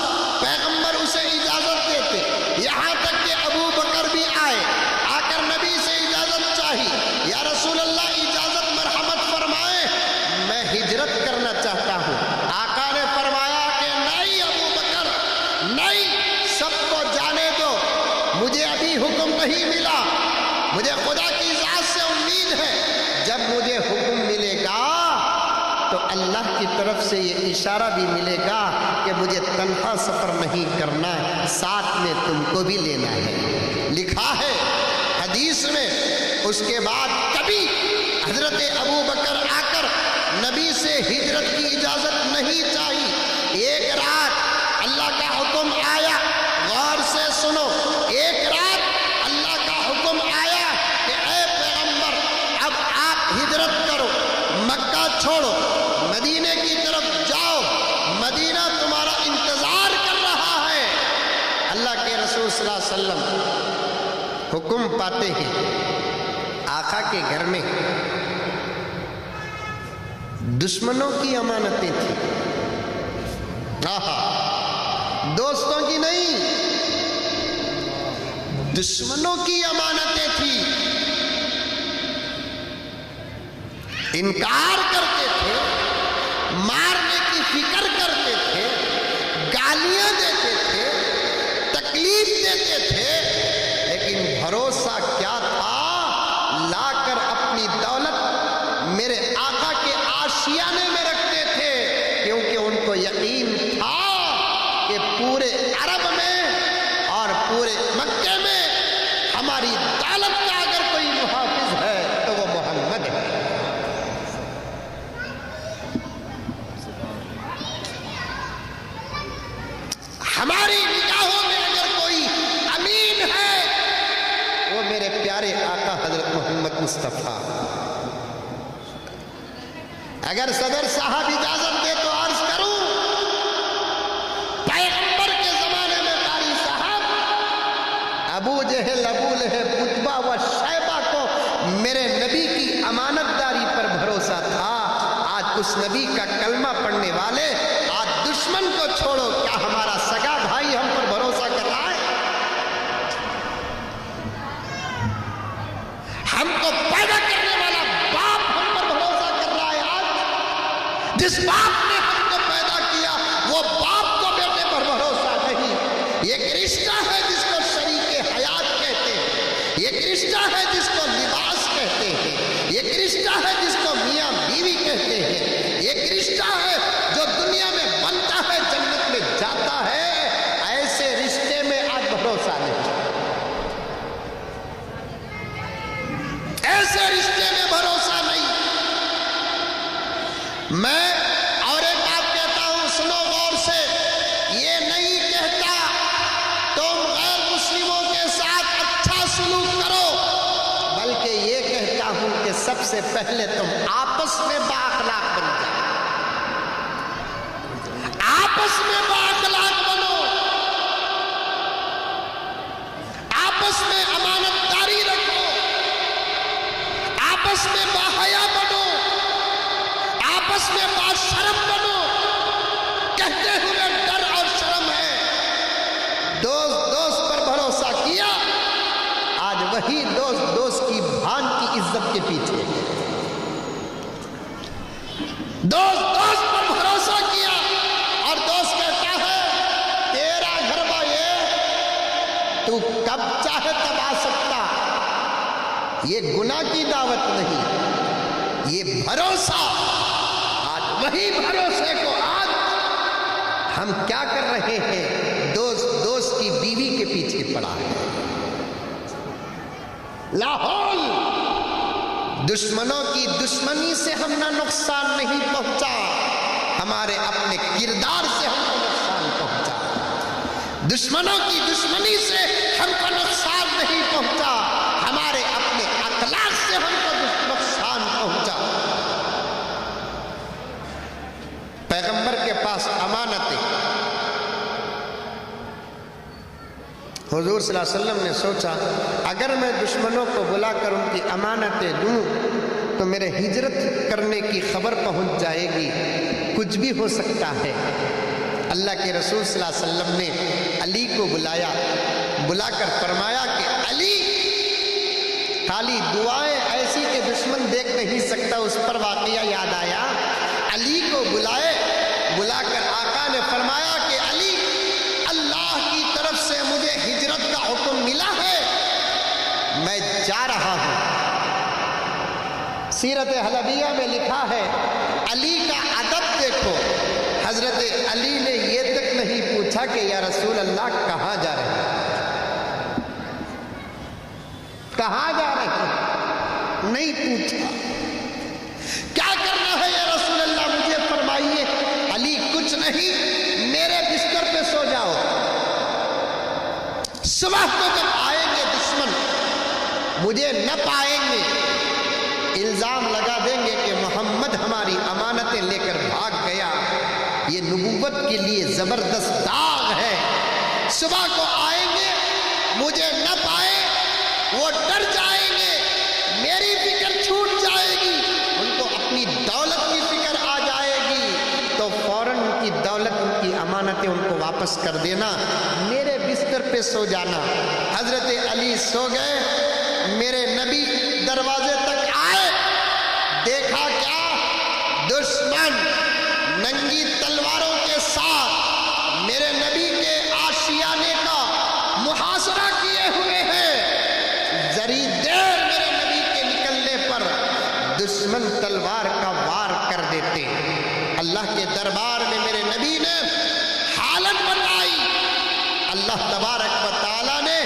پیغمبر اسے اجازت دیتے، یہاں تک کہ ابو بکر بھی آئے، آ کر نبی سے اجازت چاہی، یا رسول اللہ اجازت مرحمت فرمائے، میں ہجرت کرنا چاہتا ہوں۔ آقا نے فرمایا کہ نہیں ابو بکر، نہیں، سب کو جانے دو، مجھے ابھی حکم نہیں ملا، مجھے خدا کی ذات سے امید ہے، جب مجھے حکم ملے گا تو اللہ کی طرف سے یہ اشارہ بھی ملے گا کہ مجھے تنہا سفر نہیں کرنا، ساتھ میں تم کو بھی لینا ہے۔ لکھا ہے حدیث میں، اس کے بعد کبھی حضرت ابو بکر آ کر نبی سے ہجرت کی اجازت نہیں چاہی۔ ایک رات اللہ کا حکم آیا، غور سے سنو، ایک رات اللہ کا حکم آیا کہ اے پیغمبر اب آپ ہجرت کرو، مکہ چھوڑو، مدینے کی طرف جاؤ، مدینہ تمہارا انتظار کر رہا ہے۔ اللہ کے رسول صلی اللہ علیہ وسلم حکم پاتے ہیں، آقا کے گھر میں دشمنوں کی امانتیں تھیں، دوستوں کی نہیں، دشمنوں کی امانتیں تھیں۔ انکار کرتے تھے، مارنے کی فکر کرتے تھے، گالیاں دیتے تھے، تکلیف دیتے تھے، لیکن بھروسہ کیا تھا؟ لا کر اپنی دولت میرے آقا کے آشیانے میں رکھتے تھے، کیونکہ ان کو یقین تھا کہ پورے عرب میں اور پورے مکے میں ہماری دولت کا اگر کوئی محافظ ہے تو وہ محمد ہے۔ ہماری نگاہوں میں اگر کوئی امین ہے وہ میرے پیارے آقا حضرت محمد مصطفیٰ۔ اگر صدر صاحب اجازت دے تو عرض کروں، پیغمبر کے زمانے میں قاری صاحب ابو جہل، ابو لہب، عتبہ و شیبہ کو میرے نبی کی امانت داری پر بھروسہ تھا۔ آج اس نبی کا کلمہ پڑھنے والے، آج دشمن کو چھوڑو، کیا ہمارا سگا بھائی ہم پر بھروسہ کر رہا ہے؟ ہم کو پیدا کرنے والا باپ ہم پر بھروسہ کر رہا ہے؟ آج جس باپ نے ہم کو پیدا کیا وہ باپ کو بیٹے پر بھروسہ نہیں۔ یہ ایک رشتہ ہے جس کو شریک حیات کہتے ہیں، یہ ایک رشتہ ہے جس کو لباس کہتے ہیں، یہ ایک رشتہ ہے جس کو میاں بیوی کہتے ہیں، یہ ایک رشتہ ہے جو دنیا میں بنتا ہے جنت میں جاتا ہے۔ ایسے رشتے میں آج بھروسہ نہیں، ایسے رشتے میں بھروسہ نہیں۔ میں اور ایک بات کہتا ہوں، سنو غور سے، یہ نہیں کہتا تم غیر مسلموں کے ساتھ اچھا سلوک کرو، بلکہ یہ کہتا ہوں کہ سب سے پہلے تم آپس میں بااخلاق بن جاؤ، آپس میں بااخلاق بنو، آپس میں امانت داری رکھو، آپس میں باحیا بنو، آپس میں باشرم بنو۔ کہتے ہوئے ڈر اور شرم ہے، دوست دوست پر بھروسہ کیا، آج وہی دوست دوست کی بھان کی عزت کے پیچھے، دوست دوست پر بھروسہ کیا اور دوست کہتا ہے تیرا گھر با یہ، تو کب چاہے تب آ سکتا۔ یہ گناہ کی دعوت نہیں، یہ بھروسہ۔ آج وہی بھروسے کو آج ہم کیا کر رہے ہیں؟ دوست دوست کی بیوی کے پیچھے پڑا ہے۔ لاہور دشمنوں کی دشمنی سے ہم نہ نقصان نہیں پہنچا، ہمارے اپنے کردار سے ہم کو نقصان پہنچا۔ دشمنوں کی دشمنی سے ہم کو نقصان نہیں پہنچا، ہمارے اپنے اخلاق سے ہم کو نقصان پہنچا۔ پیغمبر کے پاس امانتیں، حضور صلی اللہ علیہ وسلم نے سوچا اگر میں دشمنوں کو بلا کر ان کی امانتیں دوں تو میرے ہجرت کرنے کی خبر پہنچ جائے گی، کچھ بھی ہو سکتا ہے۔ اللہ کے رسول صلی اللہ علیہ وسلم نے علی کو بلایا، بلا کر فرمایا کہ علی، خالی دعائیں ایسی کہ دشمن دیکھ نہیں سکتا، اس پر واقعہ یاد آیا۔ علی کو بلائے، بلا کر آقا نے فرمایا کہ علی، اللہ کی طرف سے مجھے ہجرت کا حکم ملا ہے، میں جا رہا ہوں۔ سیرت حلبیہ میں لکھا ہے علی کا ادب دیکھو، حضرت علی نے یہ تک نہیں پوچھا کہ یا رسول اللہ کہاں جا رہے ہیں، کہاں جا رہے ہیں، نہیں پوچھا۔ کیا کرنا ہے یا رسول اللہ مجھے فرمائیے۔ علی کچھ نہیں، میرے بستر پہ سو جاؤ، صبح کو جب آئیں گے دشمن مجھے نہ پائیں گے، الزام لگا دیں گے کہ محمد ہماری امانتیں لے کر بھاگ گیا۔ یہ نبوت کے لیے زبردست داغ ہے۔ صبح کو آئیں گے، مجھے نہ پائے، وہ ڈر جائیں گے، میری فکر چھوٹ جائے گی، ان کو اپنی دولت کی فکر آ جائے گی، تو فوراً ان کی دولت، ان کی امانتیں ان کو واپس کر دینا، میرے بستر پہ سو جانا۔ حضرت علی سو گئے، میرے نبی دروازے تک آئے، دیکھا کہ ننگی تلواروں کے ساتھ میرے نبی کے آشیانے کا محاصرہ کیے ہوئے ہیں، ذری دیر میرے نبی کے نکلنے پر دشمن تلوار کا وار کر دیتے ہیں۔ اللہ کے دربار میں میرے نبی نے حالت بتائی، اللہ تبارک و تعالیٰ نے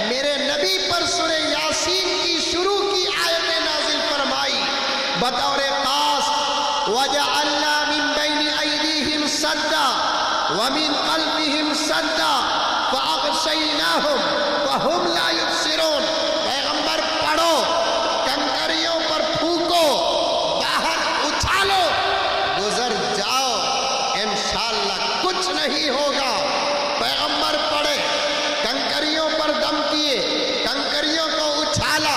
میرے نبی پر سورہ یاسین کی شروع کی آیتیں نازل فرمائی بطور خاص، وَجَعَلْنَا مِن بَيْنِ أَيْدِيهِمْ سَدًّا وَمِن خَلْفِهِمْ سَدًّا فَأَغْشَيْنَاهُمْ فَهُمْ لَا يُبْصِرُونَ۔ پیغمبر پڑھو، کنکریوں پر پھونکو، باہر اچھالو، گزر جاؤ، انشاءاللہ کچھ نہیں ہوگا۔ پیغمبر پڑھے، کنکریوں پر دم کیے، کنکریوں کو اچھالا،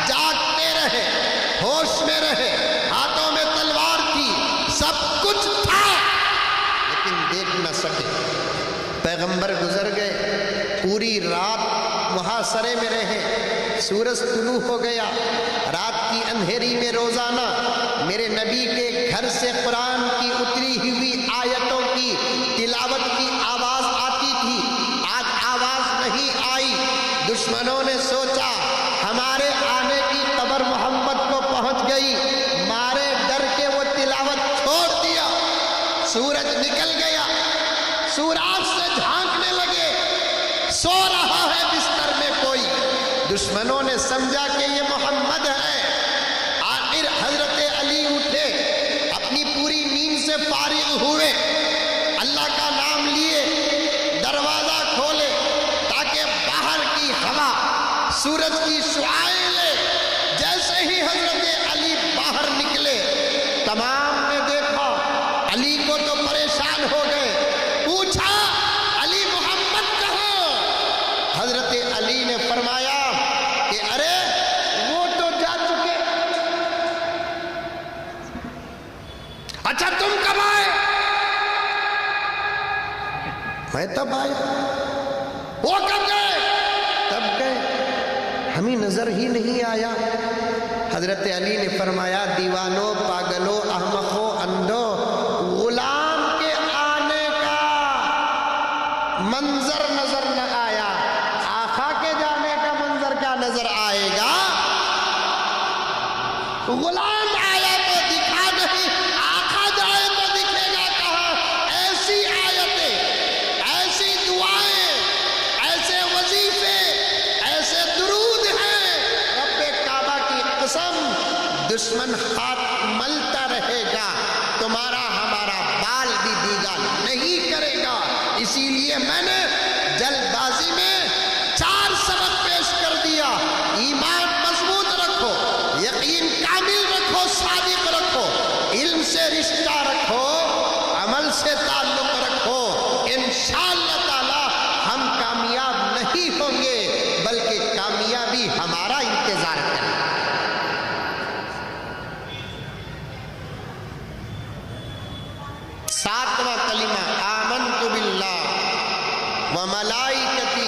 جاگتے رہے، ہوش میں رہے، ہاتھوں میں تلوار تھی، سب کچھ تھا لیکن دیکھ نہ سکے۔ پیغمبر گزر گئے، پوری رات محاصرے میں رہے، سورج طلوع ہو گیا، رات کی اندھیری میں روزانہ میرے نبی کے گھر سے قرآن کی اتری ہوئی آیتوں کی تلاوت کی آواز آتی تھی۔ آج آواز نہیں آئی، دشمنوں نے سوچا ہمارے آنے کی خبر محمد کو پہنچ گئی، مارے ڈر کے وہ تلاوت چھوڑ دیا۔ سورج نکل گیا، سوراخ سے جھانکنے لگے، سو رہا ہے بستر میں کوئی۔ دشمنوں نے سمجھا کہ یہ محمد ہے۔ آخر حضرت علی اٹھے، اپنی پوری نیند سے فارغ ہوئے، اللہ کا نام لیے، دروازہ کھولے تاکہ باہر کی ہوا سورج کی شعاعیں لے۔ جیسے ہی حضرت علی باہر نکلے، تمام نے دیکھا، علی کو تو پریشان ہو گئے، پوچھا علی محمد کہاں؟ حضرت علی نے فرمایا کہ ارے وہ تو جا چکے۔ اچھا تم کب آئے؟ میں تب آیا۔ وہ کب گئے؟ تب گئے، ہمیں نظر ہی نہیں آیا۔ حضرت علی نے فرمایا دیوانوں، پاگلوں، احمقوں، اندھوں، غلام کے آنے کا منظر نظر نہ آیا، آقا کے جانے کا منظر کیا نظر آئے گا؟ غلام آیا تو دکھا نہیں، آقا جائے تو دکھے گا کہاں؟ ایسی آیتیں، ایسی دعائیں، ایسے وظیفے، ایسے درود ہیں، رب کعبہ کی قسم دشمن ہاتھ ملتا رہے گا، تمہارا ہمارا بال بھی دیگا نہیں کرے گا۔ اسی لیے میں نے جلد بازی میں 4 سبق پیش کر دیا۔ ایمان مضبوط رکھو، یقین کامل رکھو، صادق رکھو، علم سے رشتہ رکھو، عمل سے تعلق رکھو، انشاءاللہ تعالی ہم کامیاب نہیں ہوں گے بلکہ کامیابی ہمارا انتظار کرے۔ 7واں کلمہ آمنت باللہ وملائکتہ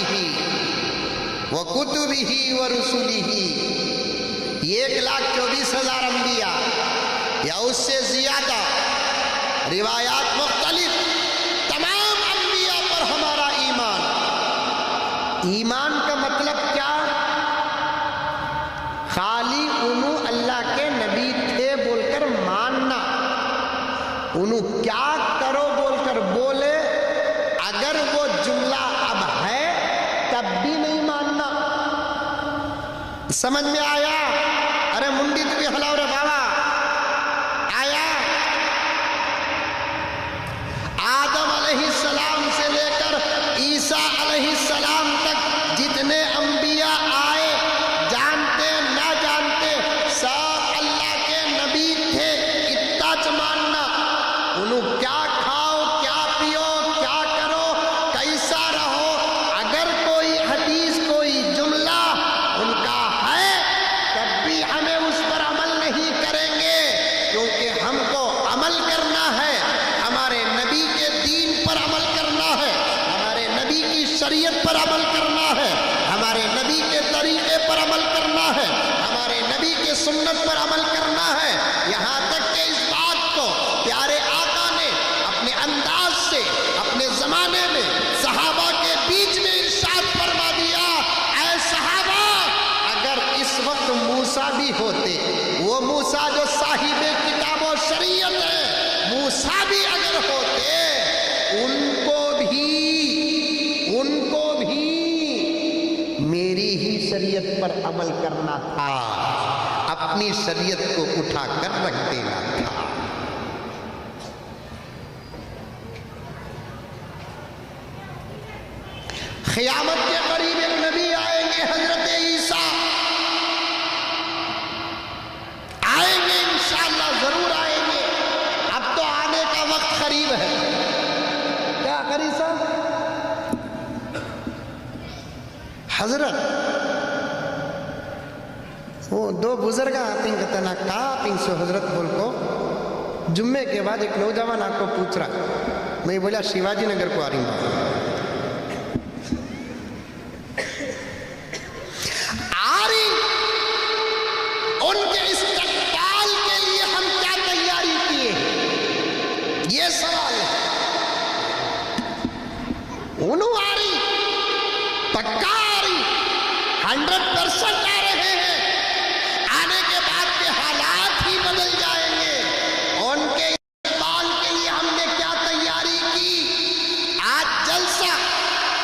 وکتبہ ورسلہ۔ 1,24,000 انبیاء یا اس سے زیادہ، روایات مختلف، تمام انبیاء پر ہمارا ایمان۔ ایمان کا مطلب کیا؟ خالی انہوں اللہ کے نبی تھے بول کر ماننا، انہوں کیا کرو بول کر بولے، اگر وہ جملہ اب ہے تب بھی نہیں ماننا۔ سمجھ میں آیا؟ ارے منڈی تو بھی ہلاؤ رے بابا، آیا؟ آدم علیہ السلام سے لے کر عیسیٰ علیہ السلام تک جتنے انبیاء آئے، جانتے نہ جانتے، سب اللہ کے نبی تھے، اتنا ماننا۔ انہوں کیا کھاؤ، کیا پیو، کیا کرو، کیسا رہو، اگر کوئی حدیث، کوئی جملہ ان کا ہے تب بھی ہمیں اس پر عمل نہیں کریں گے، کیونکہ ہم کو عمل کرنا ہے، ہمارے نبی کے دین پر عمل کرنا ہے، ہمارے نبی کی شریعت پر عمل کرنا ہے، ہمارے نبی کے طریقے پر عمل کرنا ہے، ہمارے نبی کے سنت پر عمل کرنا ہے۔ یہاں تک کہ اس بات کو پیارے آقا نے بھی ہوتے، وہ موسیٰ جو صاحب کتاب و شریعت ہے، موسیٰ بھی اگر ہوتے، ان کو بھی میری ہی شریعت پر عمل کرنا تھا، اپنی شریعت کو اٹھا کر رکھ دینا تھا۔ قیامت کے قریب ایک نبی آئیں گے، حضرت عیسیٰ آئیں گے، انشاءاللہ ضرور آئیں گے۔ اب تو آنے کا وقت قریب ہے۔ کیا قریب صاحب؟ حضرت وہ دو بزرگ آتے ہیں، کہتے ہیں کہا پنگ سو حضرت بول کو جمعے کے بعد ایک نوجوان آپ کو پوچھ رہا، میں بولا شیواجی نگر کو آ رہی ہوں، ان کے استقبال کے لیے ہم کیا تیاری کیے ہیں؟ یہ سوال ہے۔ انہوں آ رہی، پکا آ رہی، 100% آ رہے ہیں، آنے کے بعد کے حالات ہی بدل جائیں گے۔ ان کے استقبال کے لیے ہم نے کیا تیاری کی؟ آج جلسہ،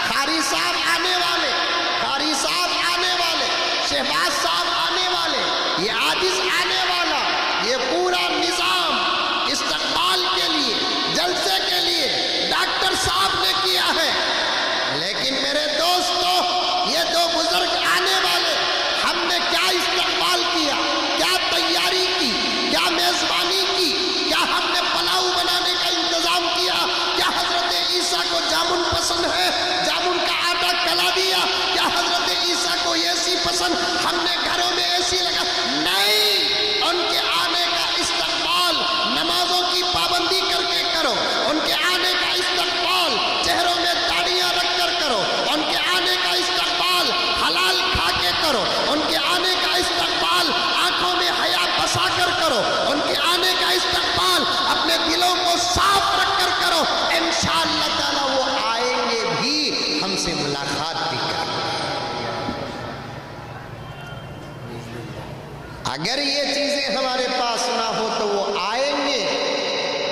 قاری صاحب آنے والے، قاری صاحب آنے والے، شہباز صاحب آنے والے، یہ عاجز آنے والا، یہ پورا نظام استقبال کے لیے، جلسے کے لیے ڈاکٹر صاحب نے کیا ہے۔ لیکن میرے دوستو، یہ دو بزرگ آنے والے، ہم نے کیا استقبال کیا، کیا تیاری کی، کیا میزبانی کی، کیا ہم نے پلاؤ بنانے کا انتظام کیا؟ کیا حضرت عیسیٰ کو جامن پسند ہے، جامن کا آٹا کلا دیا؟ کیا حضرت عیسیٰ کو ایسی پسند، ہم نے گھروں میں ایسی لگا؟ نہیں، ان کے آنے کا استقبال نمازوں کی پابندی کر کے کرو، ان کے آنے کا استقبال چہروں میں داڑیاں رکھ کر کرو، ان کے آنے کا استقبال حلال کھا کے کرو، ان کے آنے کا استقبال آنکھوں میں حیا بسا کر کرو، ان کے آنے کا استقبال اپنے دلوں کو صاف رکھ کر کرو۔ انشاءاللہ تعالیٰ وہ آئیں گے بھی، ہم سے ملاقات بھی کریں گے۔ اگر یہ چیزیں ہمارے پاس نہ ہو تو وہ آئیں گے،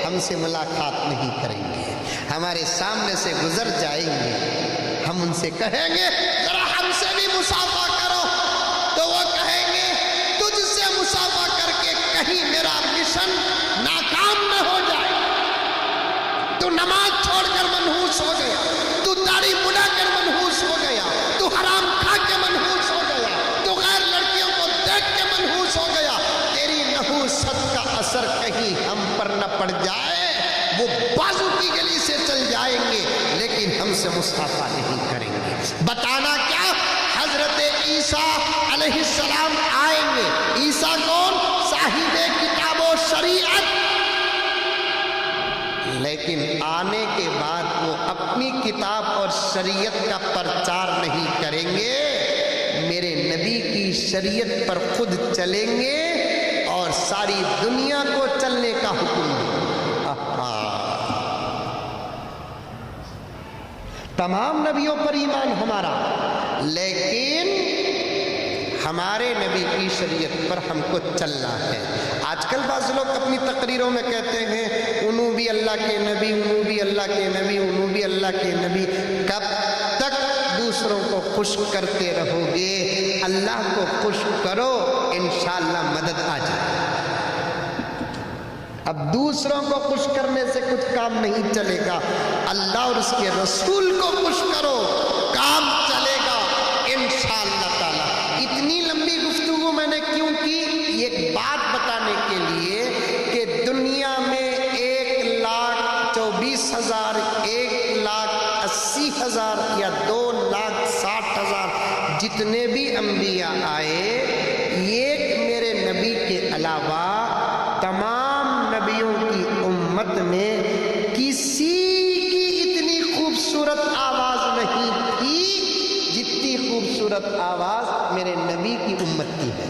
ہم سے ملاقات نہیں کریں گے، ہمارے سامنے سے گزر جائیں گے، ہم ان سے کہیں گے ذرا ہم سے بھی مصافحہ کرو، تو وہ کہیں گے تجھ سے مصافحہ کر کے کہیں میرا مشن ناکام نہ ہو جائے۔ تو نماز چھوڑ کر منحوس ہو گیا، تو داڑھی بڑھا کر منحوس ہو گیا، تو حرام کھا کے منحوس ہو گیا، تو غیر لڑکیوں کو دیکھ کے منحوس ہو گیا، تیری نحوست کا اثر کہیں ہم پر نہ پڑ جائے، وہ بازو کی گلی سے چل جائیں گے، لیکن ہم سے مصافحہ نہیں کریں گے۔ بتانا کیا؟ حضرت عیسیٰ علیہ السلام آئیں گے۔ عیسیٰ کون؟ صاحب کتاب و شریعت۔ لیکن آنے کے بعد وہ اپنی کتاب اور شریعت کا پرچار نہیں کریں گے، میرے نبی کی شریعت پر خود چلیں گے اور ساری دنیا کو چلنے کا حکم دیں۔ تمام نبیوں پر ایمان ہمارا، لیکن ہمارے نبی کی شریعت پر ہم کو چلنا ہے۔ آج کل بعض لوگ اپنی تقریروں میں کہتے ہیں انہوں بھی اللہ کے نبی، انہوں بھی اللہ کے نبی، انہوں بھی اللہ کے نبی۔ کب تک دوسروں کو خوش کرتے رہو گے؟ اللہ کو خوش کرو، انشاءاللہ مدد آ جائے۔ اب دوسروں کو خوش کرنے سے کچھ کام نہیں چلے گا، اللہ اور اس کے رسول کو خوش کرو، کام چلے گا انشاءاللہ تعالی۔ اتنی لمبی گفتگو میں نے کیوں کی؟ ایک بات بتانے کے لیے کہ دنیا میں 1,24,000 1,80,000 یا 2,60,000 جتنے بھی انبیاء آئے، ایک میرے نبی کے علاوہ تمام نبیوں کی امت میں کسی کی اتنی خوبصورت آواز نہیں تھی جتنی خوبصورت آواز میرے نبی کی امت کی ہے۔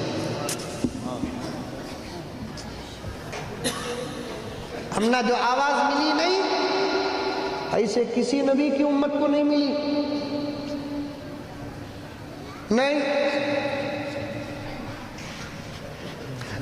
ہم نے جو آواز ملی نہیں، ایسے کسی نبی کی امت کو نہیں ملی، نہیں۔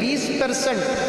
20%,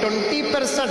20%